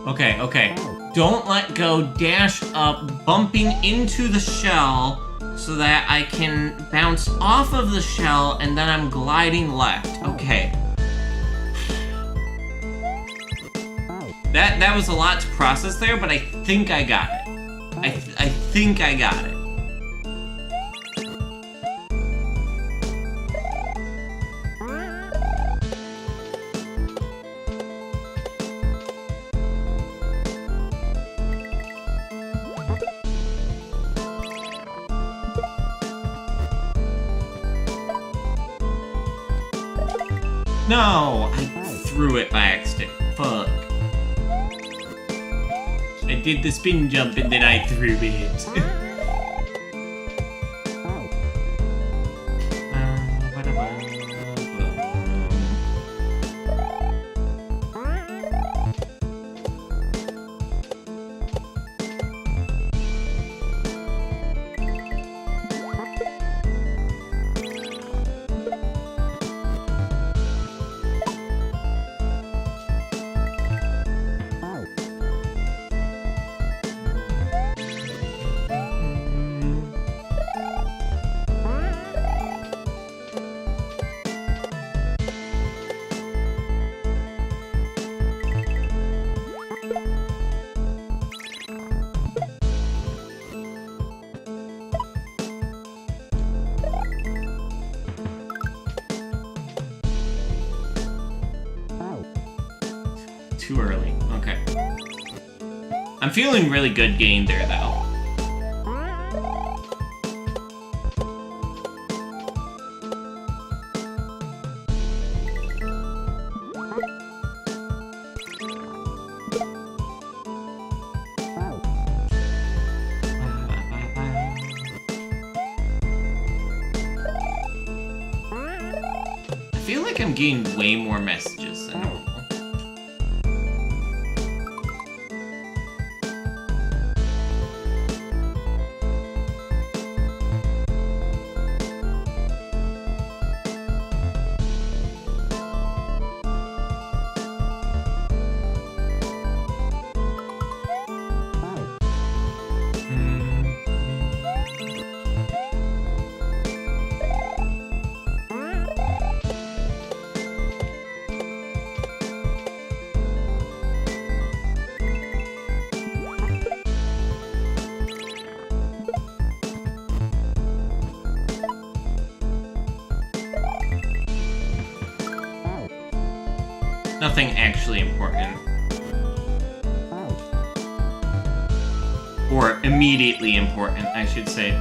Okay, okay. Don't let go, dash up, bumping into the shell so that I can bounce off of the shell and then I'm gliding left. Okay. That was a lot to process there, but I think I got it. I think I got it. No, I threw it by accident. Fuck. I did the spin jump and then I threw it. Too early. Okay. I'm feeling really good getting there, though. I feel like I'm getting way more messages than normal. Nothing actually important. Or immediately important, I should say.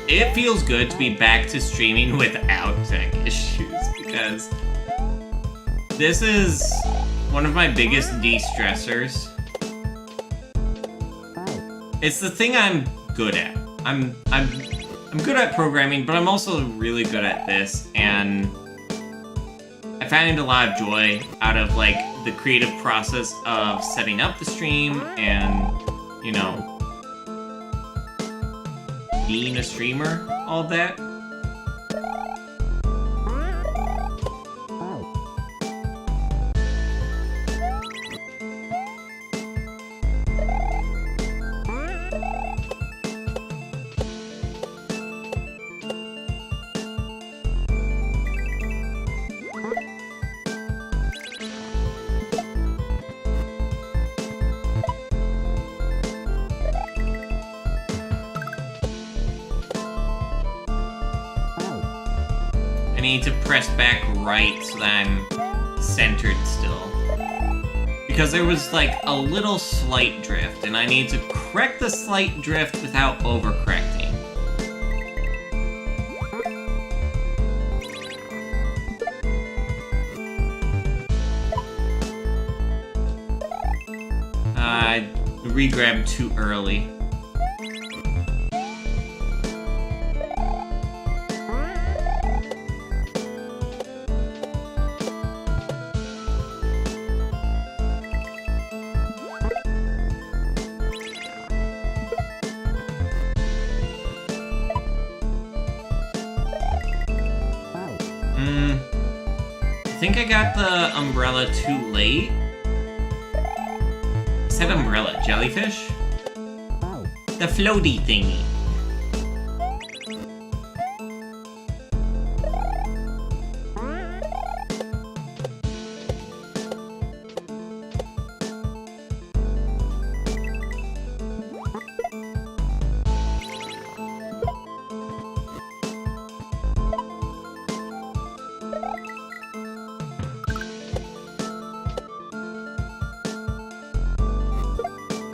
It feels good to be back to streaming without tech issues, because this is one of my biggest de-stressors. It's the thing I'm good at. I'm good at programming, but I'm also really good at this, and I find a lot of joy out of, like, the creative process of setting up the stream and, you know, being a streamer, all that. I need to press back right so that I'm centered still. Because there was like a little slight drift, and I need to correct the slight drift without overcorrecting. I re-grabbed too early. I think I got the umbrella too late. I said umbrella, jellyfish? The floaty thingy.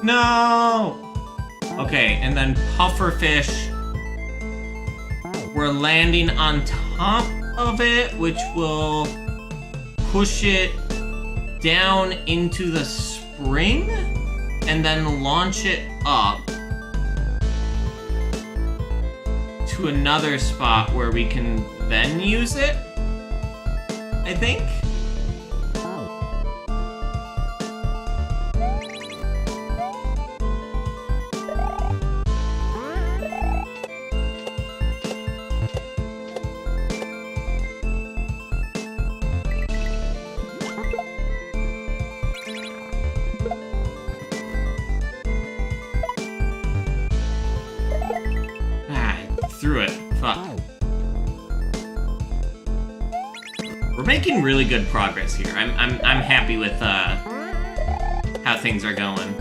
No! Okay, and then pufferfish. We're landing on top of it, which will push it down into the spring and then launch it up to another spot where we can then use it, I think. Through it. Fuck. We're making really good progress here. I'm happy with how things are going.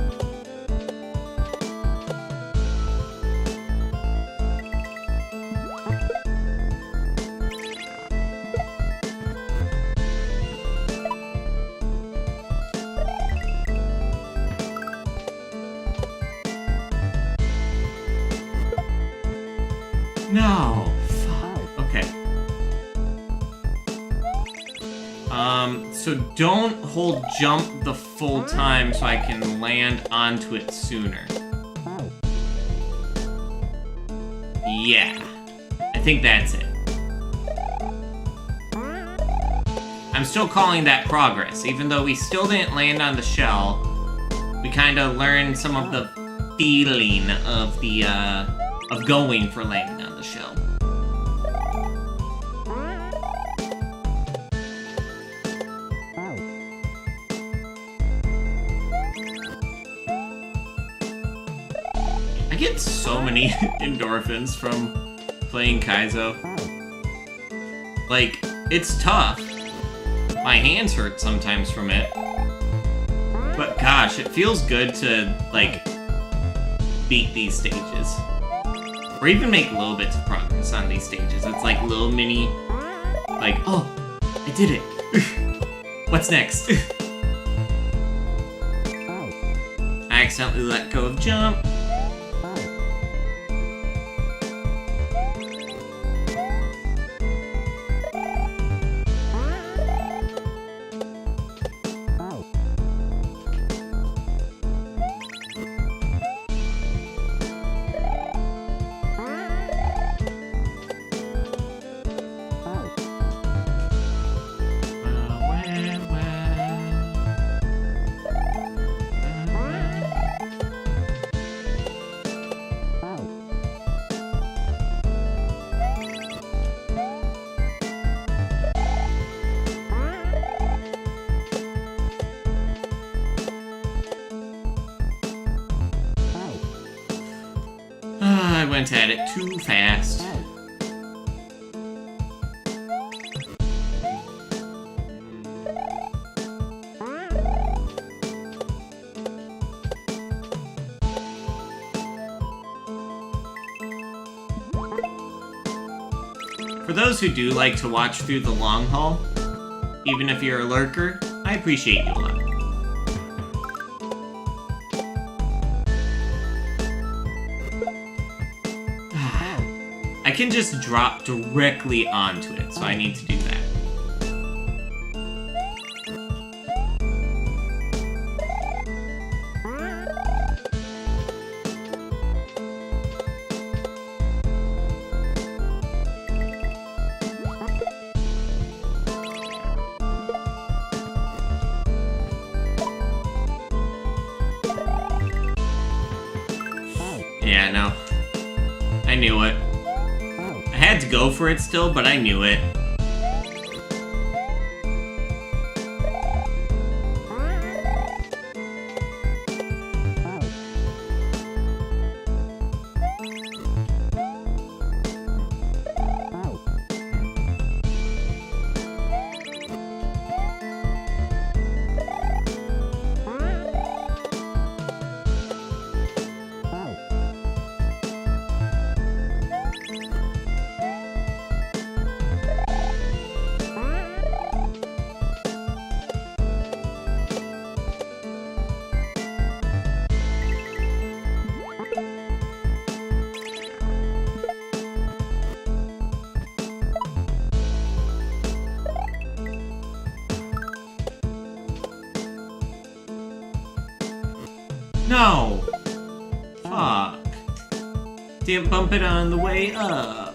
No. Fuck. Okay. So don't hold jump the full time so I can land onto it sooner. Yeah. I think that's it. I'm still calling that progress, even though we still didn't land on the shell. We kind of learned some of the feeling of the, of going for landing on the shell. I get so many endorphins from playing Kaizo. Like, it's tough. My hands hurt sometimes from it. But gosh, it feels good to, like, beat these stages. Or even make little bits of progress on these stages. It's like little mini, like, oh, I did it. What's next? I accidentally let go of jump. I went at it too fast. For those who do like to watch through the long haul, even if you're a lurker, I appreciate you a lot. I can just drop directly onto it, so I need to do that. Yeah, no. I knew it. I had to go for it still, but I knew it. No! Fuck. Didn't bump it on the way up.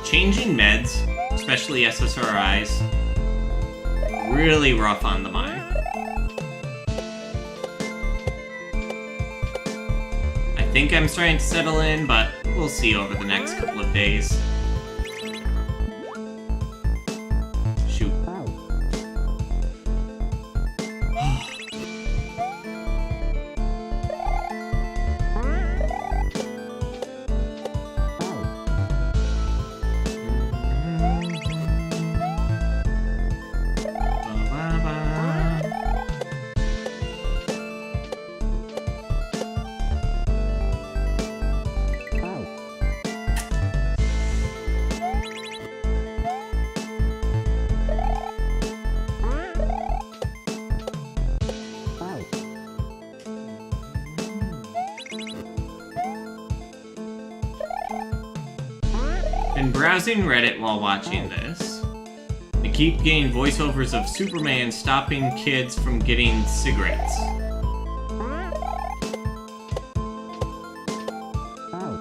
Changing meds, especially SSRIs, really rough on the mind. I think I'm starting to settle in, but we'll see over the next couple of days. Shoot. Been browsing Reddit while watching this. I keep getting voiceovers of Superman stopping kids from getting cigarettes.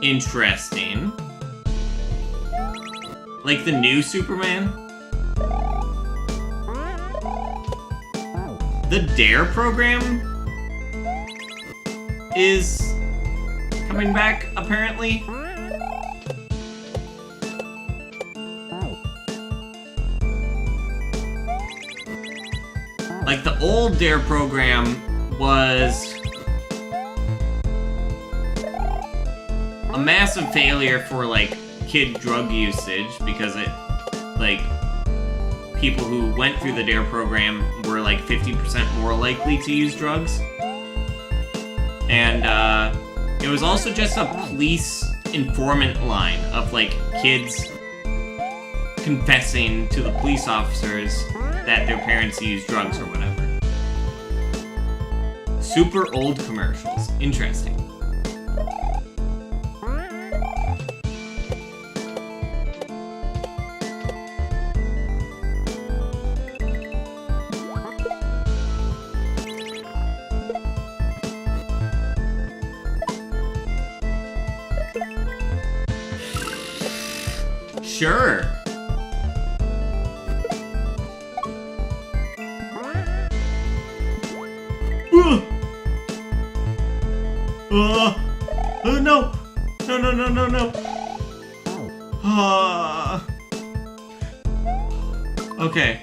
Interesting. Like the new Superman? The DARE program is coming back, apparently. Like, the old DARE program was a massive failure for, like, kid drug usage, because it, like, people who went through the DARE program were, like, 50% more likely to use drugs. And, it was also just a police informant line of, like, kids confessing to the police officers that their parents use drugs or whatever. Super old commercials. Interesting. Sure. No! No. Okay.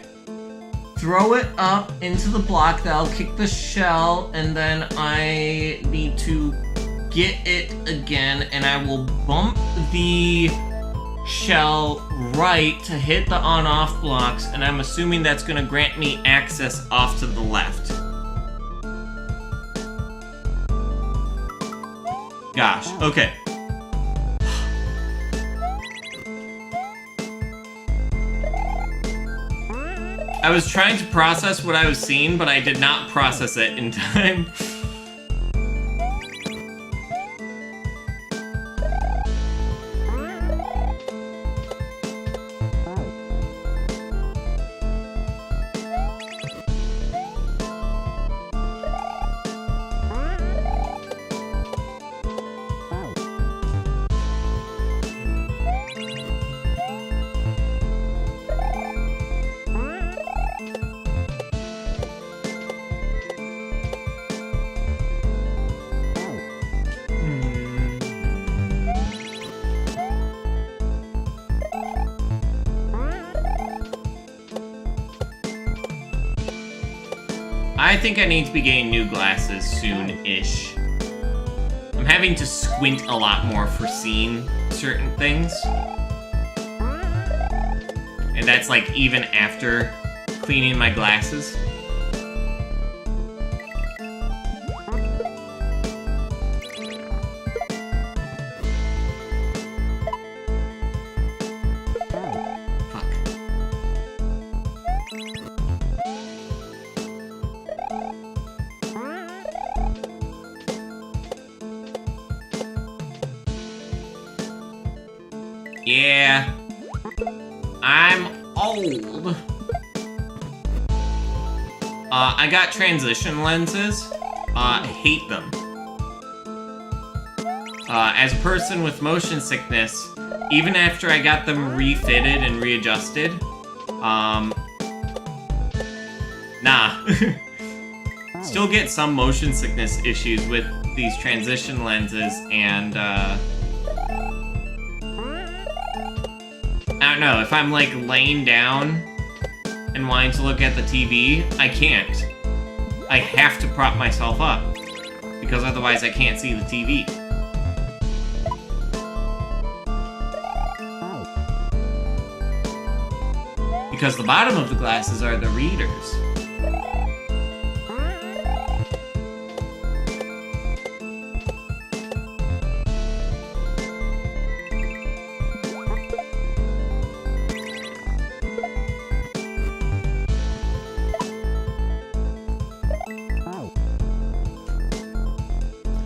Throw it up into the block, that'll kick the shell, and then I need to get it again, and I will bump the shell right to hit the on-off blocks, and I'm assuming that's gonna grant me access off to the left. Gosh, okay. I was trying to process what I was seeing, but I did not process it in time. I think I need to be getting new glasses soon-ish. I'm having to squint a lot more for seeing certain things. And that's like even after cleaning my glasses. Yeah, I'm old. I got transition lenses. Hate them. As a person with motion sickness, even after I got them refitted and readjusted, nah. Still get some motion sickness issues with these transition lenses, and, I don't know, if I'm like laying down and wanting to look at the TV, I can't. I have to prop myself up, because otherwise I can't see the TV. Because the bottom of the glasses are the readers.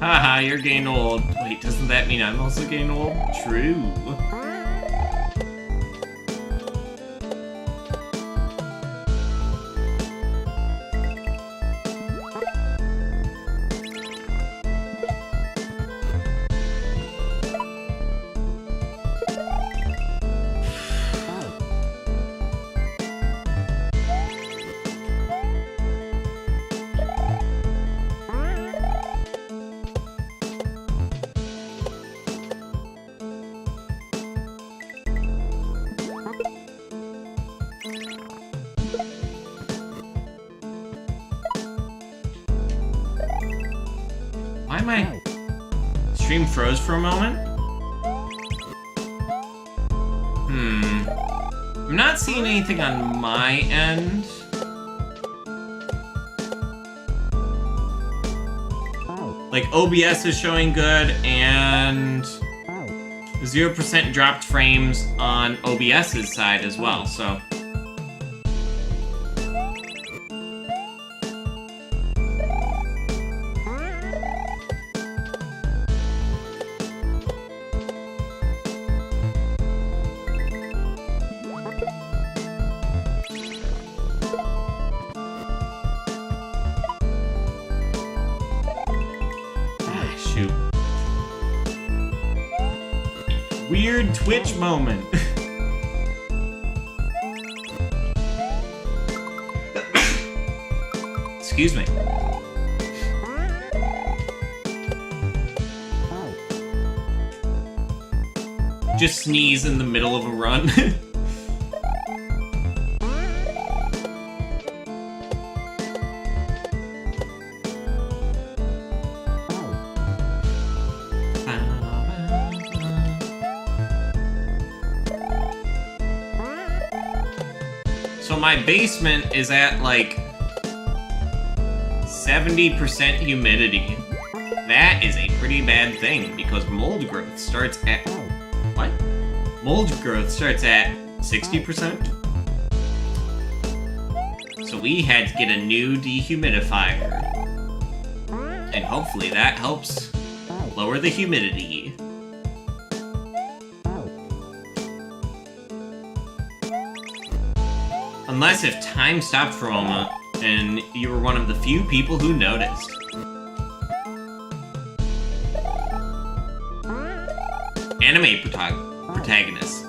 Haha, you're getting old. Wait, doesn't that mean I'm also getting old? True. Why my stream froze for a moment? I'm not seeing anything on my end. Like, OBS is showing good, and 0% dropped frames on OBS's side as well, so... Weird Twitch moment. Excuse me. Just sneeze in the middle of a run. So my basement is at like 70% humidity. That is a pretty bad thing because mold growth starts at... What? Mold growth starts at 60%. So we had to get a new dehumidifier. And hopefully that helps lower the humidity. Unless if time stopped for a moment, and you were one of the few people who noticed. Anime protagonists.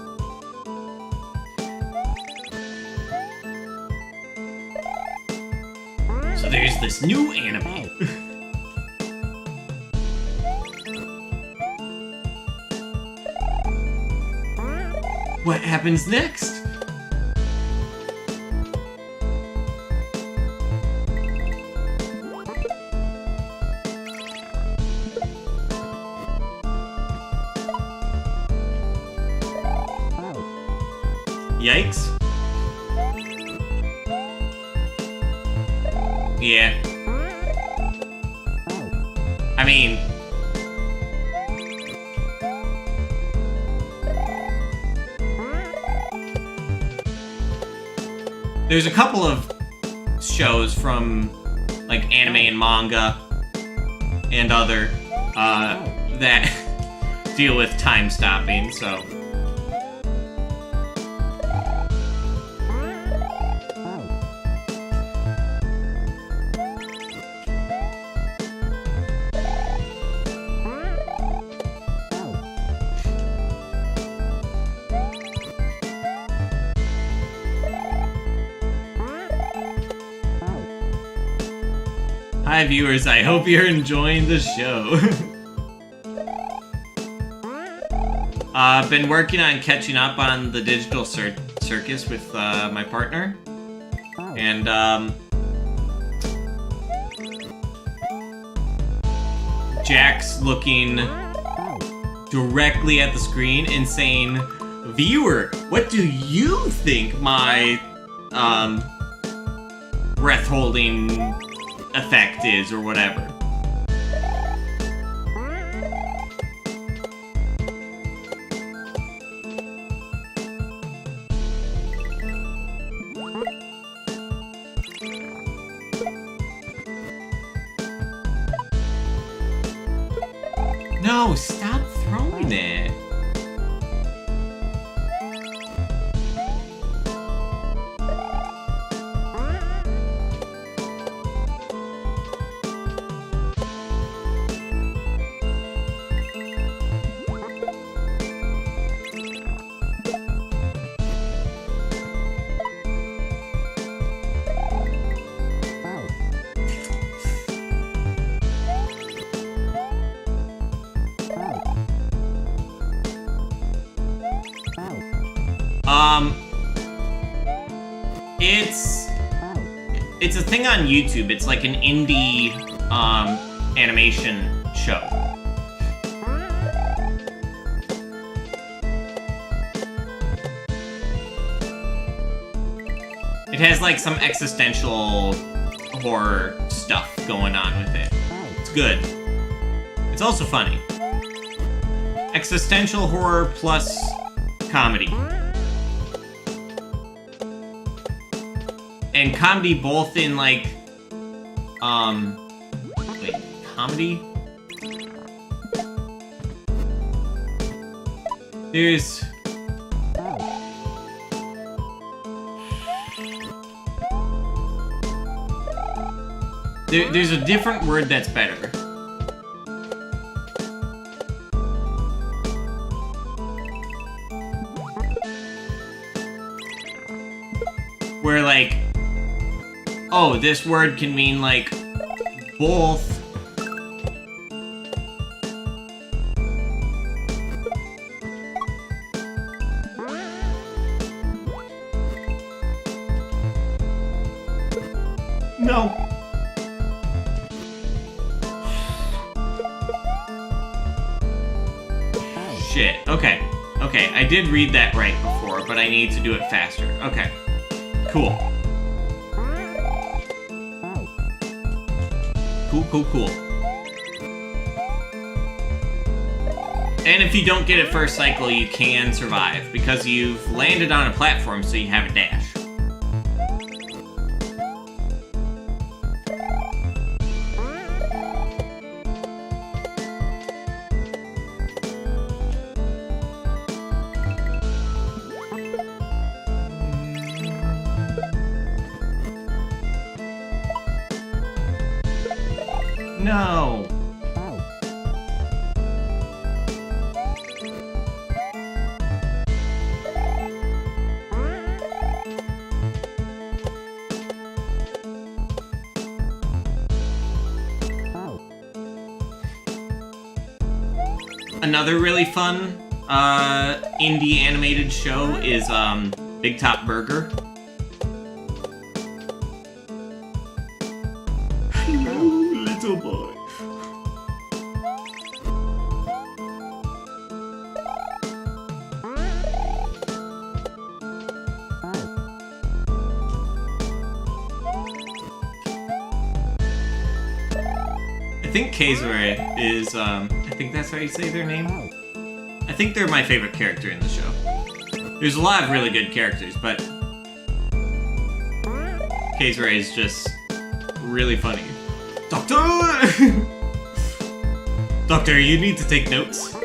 So there's this new anime. What happens next? Yikes. Yeah. I mean... There's a couple of shows from, like, anime and manga and other, that deal with time stopping, so... Hi viewers, I hope you're enjoying the show. I've been working on catching up on the digital circus with my partner. And Jack's looking directly at the screen and saying, "Viewer, what do you think my breath holding effect is," or whatever. No, stop throwing it. It's a thing on YouTube. It's like an indie, animation show. It has like some existential horror stuff going on with it. It's good. It's also funny. Existential horror plus comedy. And comedy both in, like, wait, comedy? There's... There's a different word that's better. Where, like... Oh, this word can mean, like, both. No. Shit. Okay. Okay, I did read that right before, but I need to do it faster. Okay. Cool. Cool. And if you don't get it first cycle, you can survive, because you've landed on a platform, so you have a dash. No! Another really fun indie animated show is Big Top Burger. Hello, little boy. think Kaizo is, I think that's how you say their name. I think they're my favorite character in the show. There's a lot of really good characters, but Kaizo is just really funny. Doctor! Doctor, you need to take notes.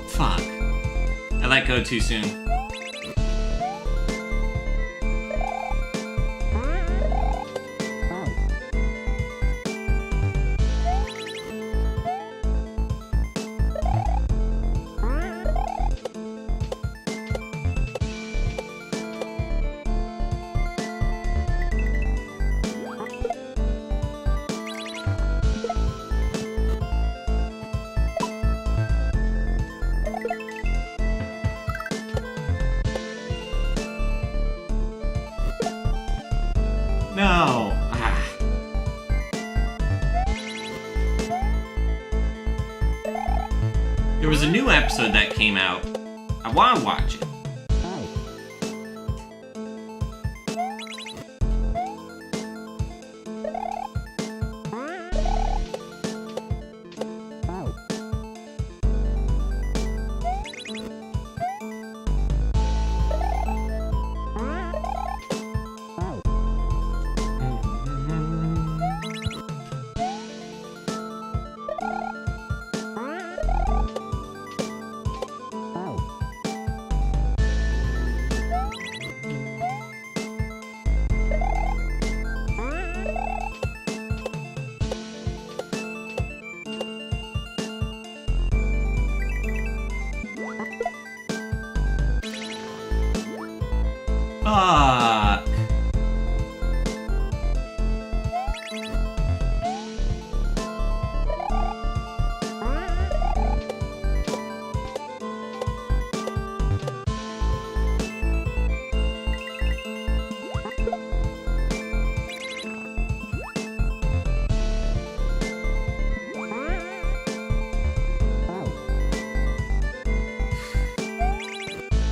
Fuck. I let go too soon. No! Ah. There was a new episode that came out. I want to watch it. Fuck.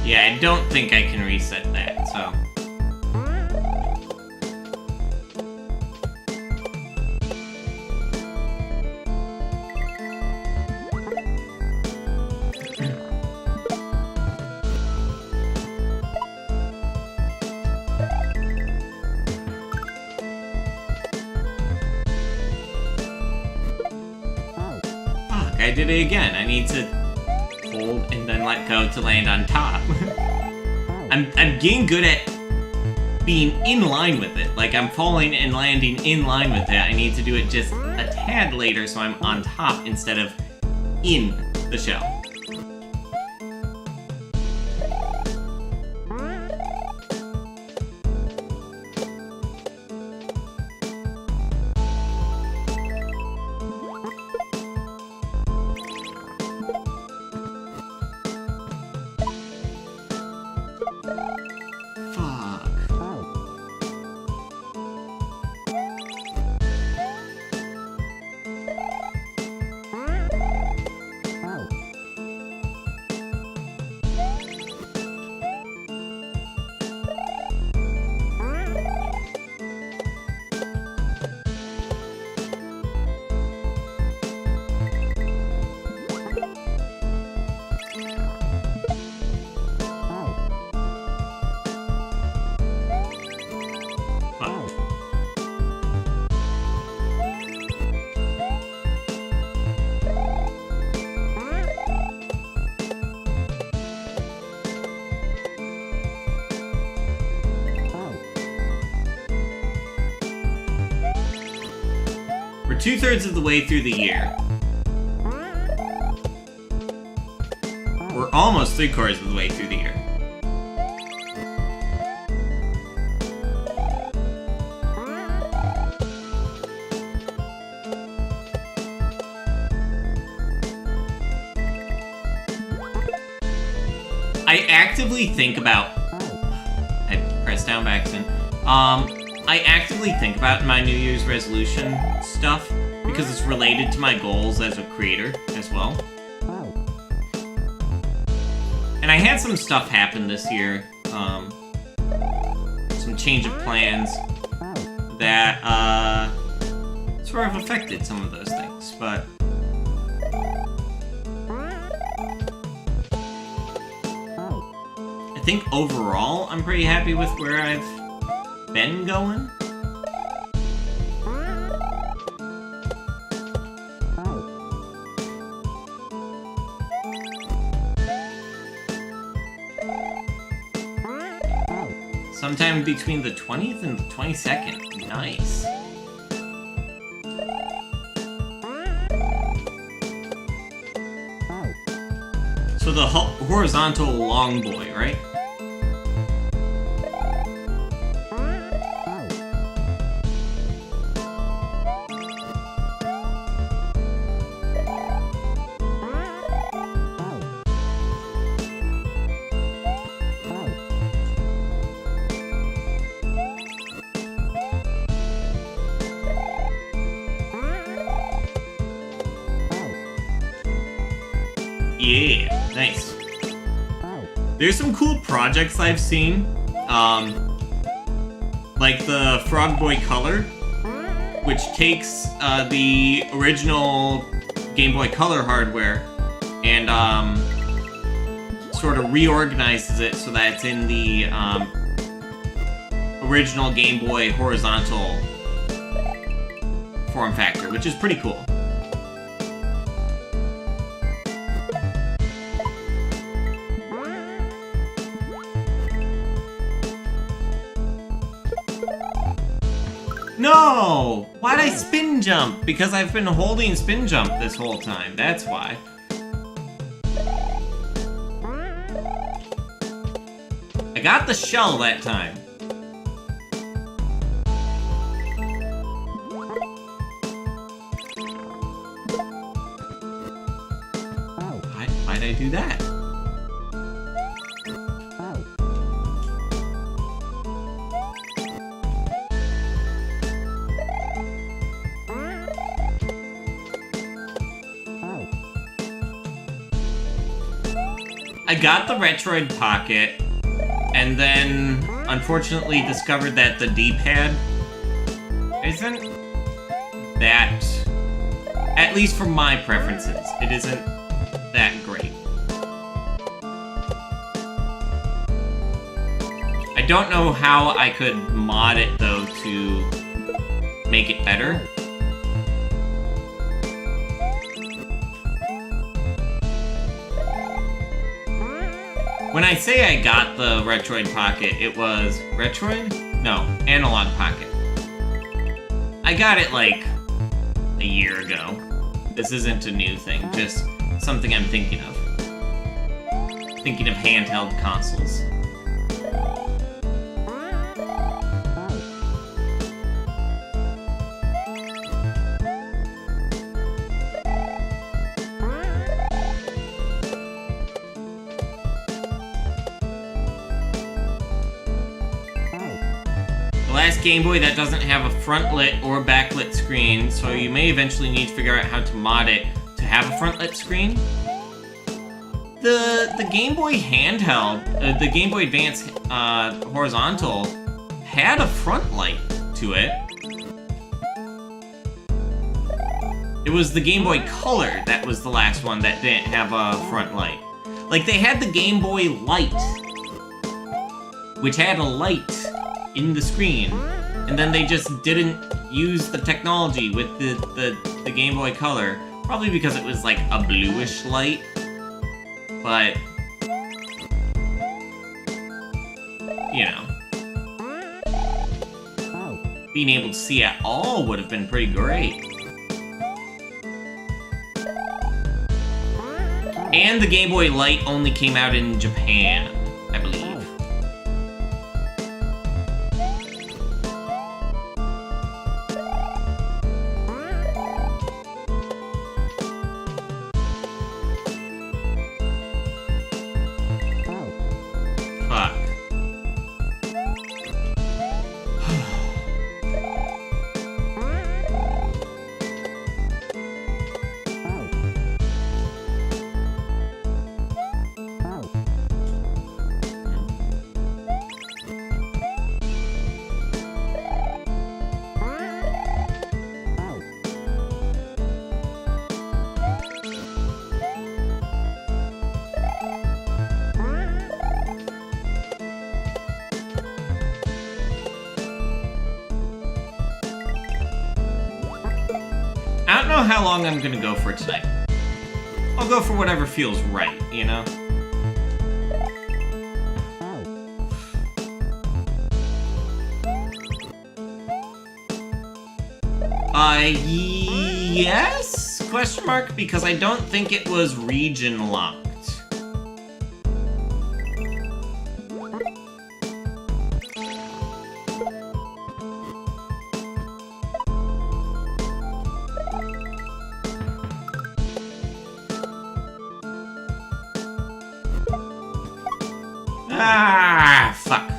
Yeah, I don't think I can reset that, so... Fuck, I did it again. I need to hold and then let go to land on top. I'm getting good at being in line with it. Like, I'm falling and landing in line with it. I need to do it just a tad later so I'm on top instead of in the shell. We're 2/3 of the way through the year. We're almost 3/4 of the way through the year. I actively think about... I pressed down by accident. I actively think about my New Year's resolution stuff because it's related to my goals as a creator as well. And I had some stuff happen this year, some change of plans that sort of affected some of those things, but I think overall I'm pretty happy with where I've been going. Sometime between the 20th and the 22nd. Nice. So the horizontal long boy, right? Yeah, nice. There's some cool projects I've seen, like the Frog Boy Color, which takes the original Game Boy Color hardware and sort of reorganizes it so that it's in the original Game Boy horizontal form factor, which is pretty cool. No! Why'd I spin jump? Because I've been holding spin jump this whole time, that's why. I got the shell that time. Why'd I do that? I got the Retroid Pocket, and then unfortunately discovered that the D-pad isn't that, at least for my preferences, it isn't that great. I don't know how I could mod it though to make it better. When I say I got the Retroid Pocket, it was Retroid? No, Analog Pocket. I got it like a year ago. This isn't a new thing, just something I'm thinking of. Thinking of handheld consoles. Last Game Boy that doesn't have a front-lit or backlit screen, so you may eventually need to figure out how to mod it to have a front-lit screen. The Game Boy handheld, the Game Boy Advance horizontal, had a front light to it. It was the Game Boy Color that was the last one that didn't have a front light. Like, they had the Game Boy Light, which had a light in the screen, and then they just didn't use the technology with the Game Boy Color, probably because it was like a bluish light, but you know, being able to see at all would have been pretty great. And the Game Boy Light only came out in Japan, I believe. know how long I'm gonna go for tonight. I'll go for whatever feels right, you know? Yes? Question mark? Because I don't think it was region locked. Ah, fuck.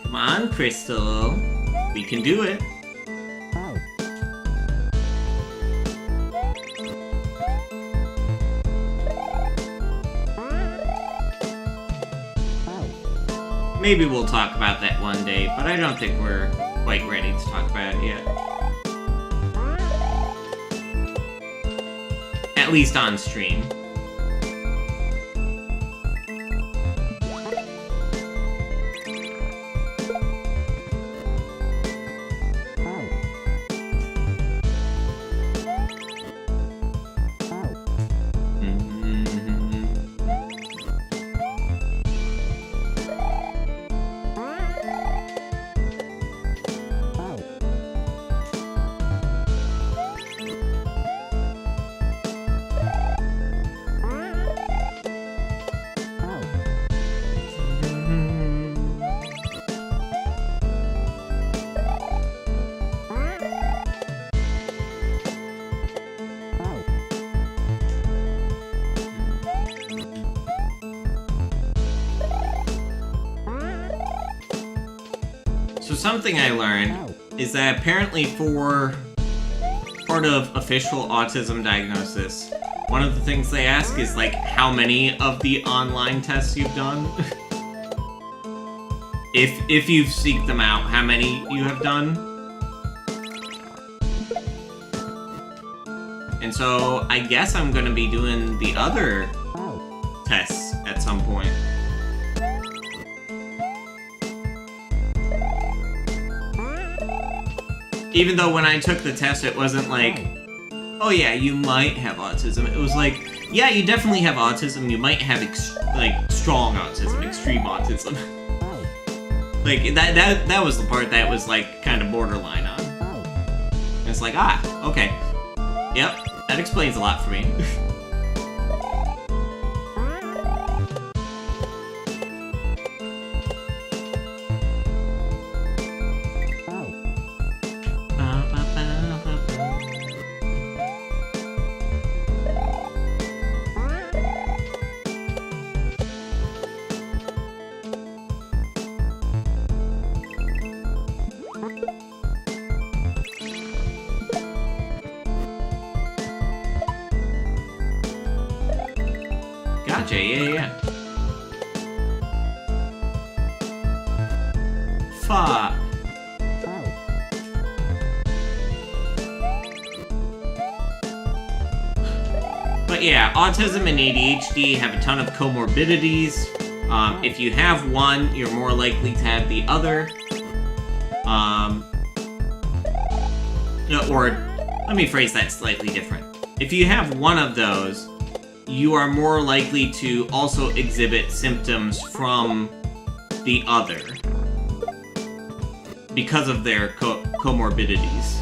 Come on, Crystal. We can do it. Maybe we'll talk about that one day, but I don't think we're quite ready to talk about it yet. At least on stream. So something I learned is that apparently for part of official autism diagnosis, one of the things they ask is like how many of the online tests you've done. if you've seeked them out, how many you have done. And so I guess I'm gonna be doing the other tests at some point. Even though when I took the test, it wasn't like, oh yeah, you might have autism. It was like, yeah, you definitely have autism. You might have strong autism, extreme autism. Like that was the part that was like kind of borderline on. And it's like, ah, okay, yep, that explains a lot for me. Gotcha, yeah. Fuck. But yeah, autism and ADHD have a ton of comorbidities. If you have one, you're more likely to have the other. Or, let me phrase that slightly different. If you have one of those, you are more likely to also exhibit symptoms from the other because of their comorbidities.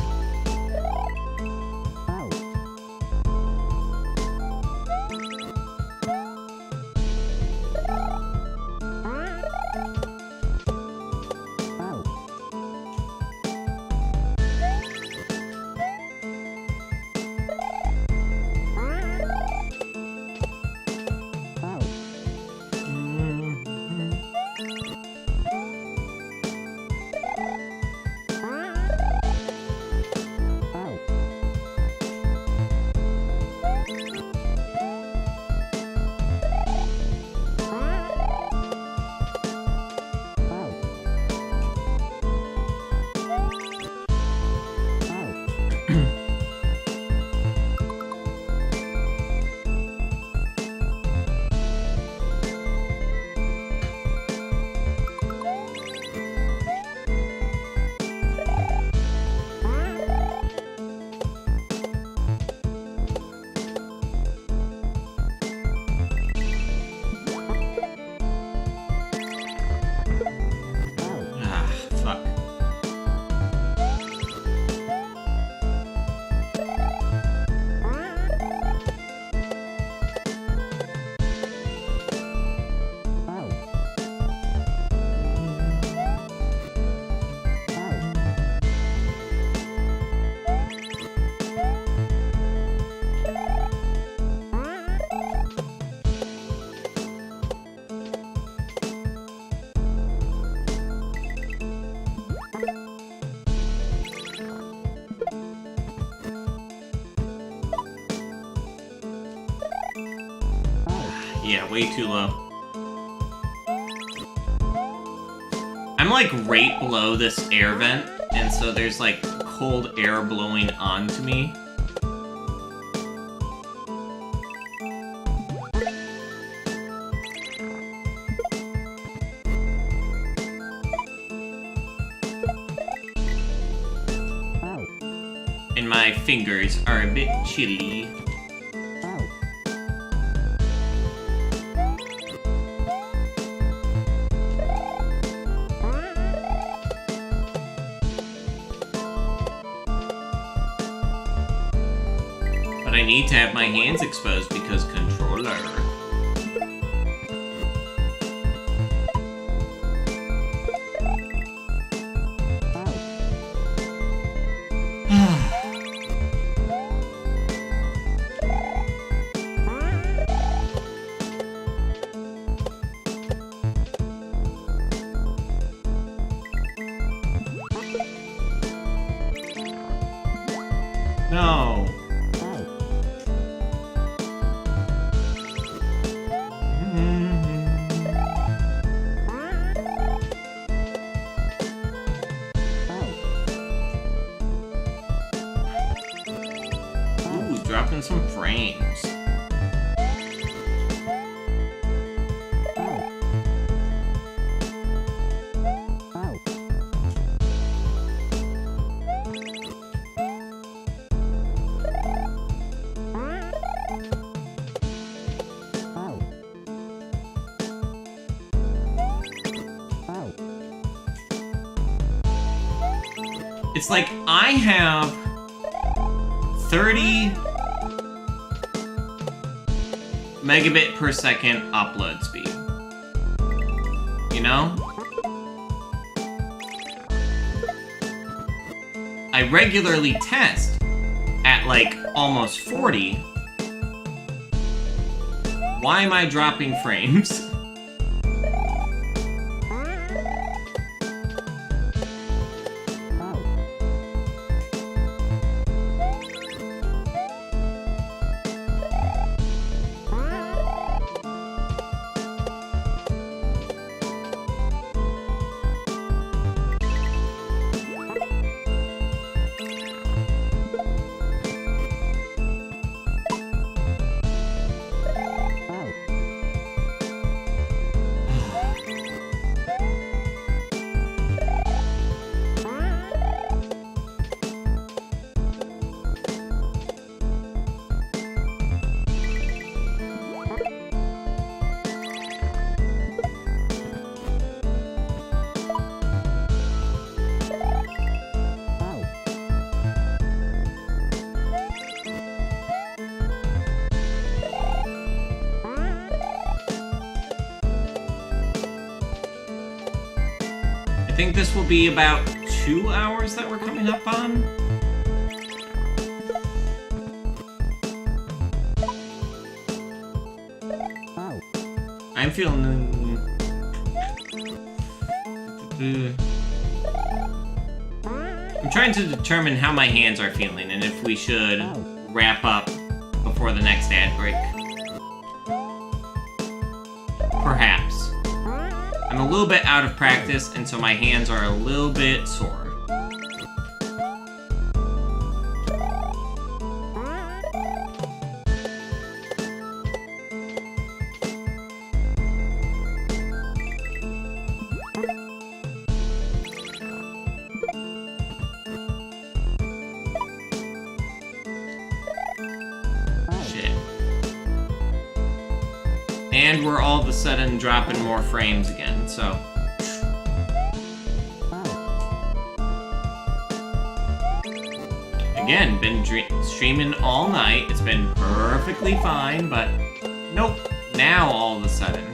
Yeah, way too low. I'm like right below this air vent, and so there's like cold air blowing onto me. And my fingers are a bit chilly. But I need to have my hands exposed because controller. No. Ooh, dropping some frames. It's like I have 30 megabit per second upload speed. You know? I regularly test at like almost 40. Why am I dropping frames? I think this will be about 2 hours that we're coming up on. I'm feeling... I'm trying to determine how my hands are feeling and if we should wrap up before the next ad break. Perhaps. I'm a little bit out of practice, and so my hands are a little bit sore. And we're all of a sudden dropping more frames again, so... Again, been streaming all night, it's been perfectly fine, but nope, now all of a sudden.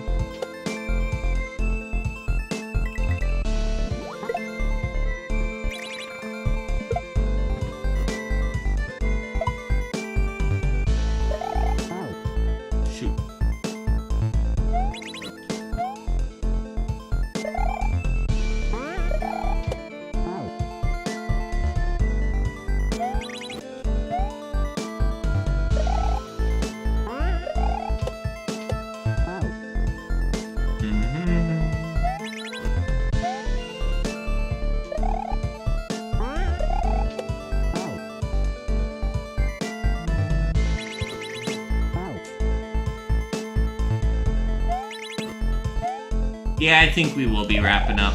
Yeah, I think we will be wrapping up.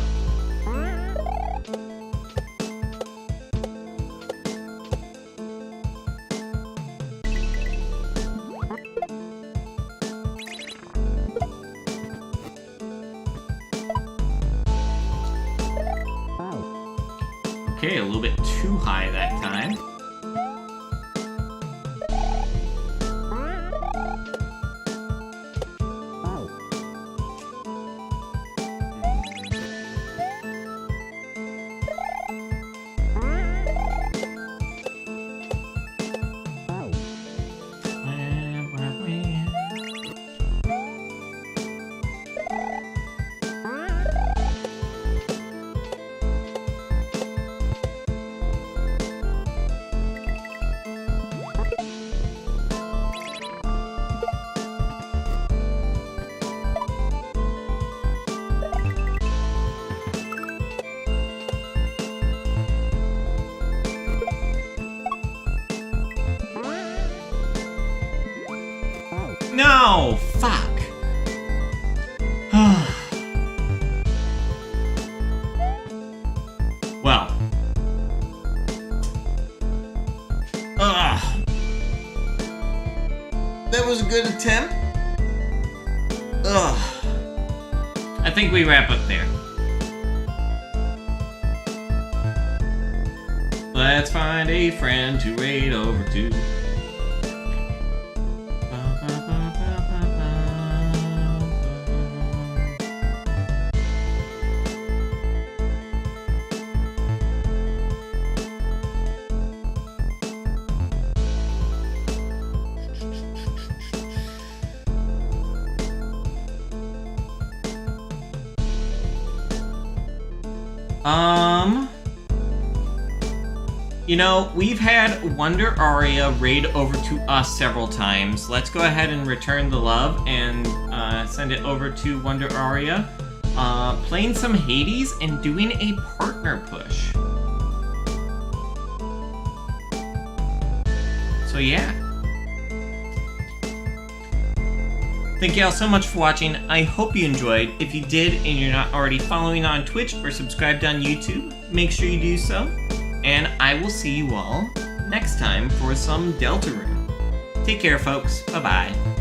Okay, a little bit too high that time. No! Fuck! Well. That was a good attempt. I think we wrap up there. Let's find a friend to raid over to. You know, we've had Wonder Aria raid over to us several times. Let's go ahead and return the love and send it over to Wonder Aria. Playing some Hades and doing a partner push. So yeah. Thank you all so much for watching. I hope you enjoyed. If you did and you're not already following on Twitch or subscribed on YouTube, make sure you do so. And I will see you all next time for some Deltarune. Take care, folks. Bye-bye.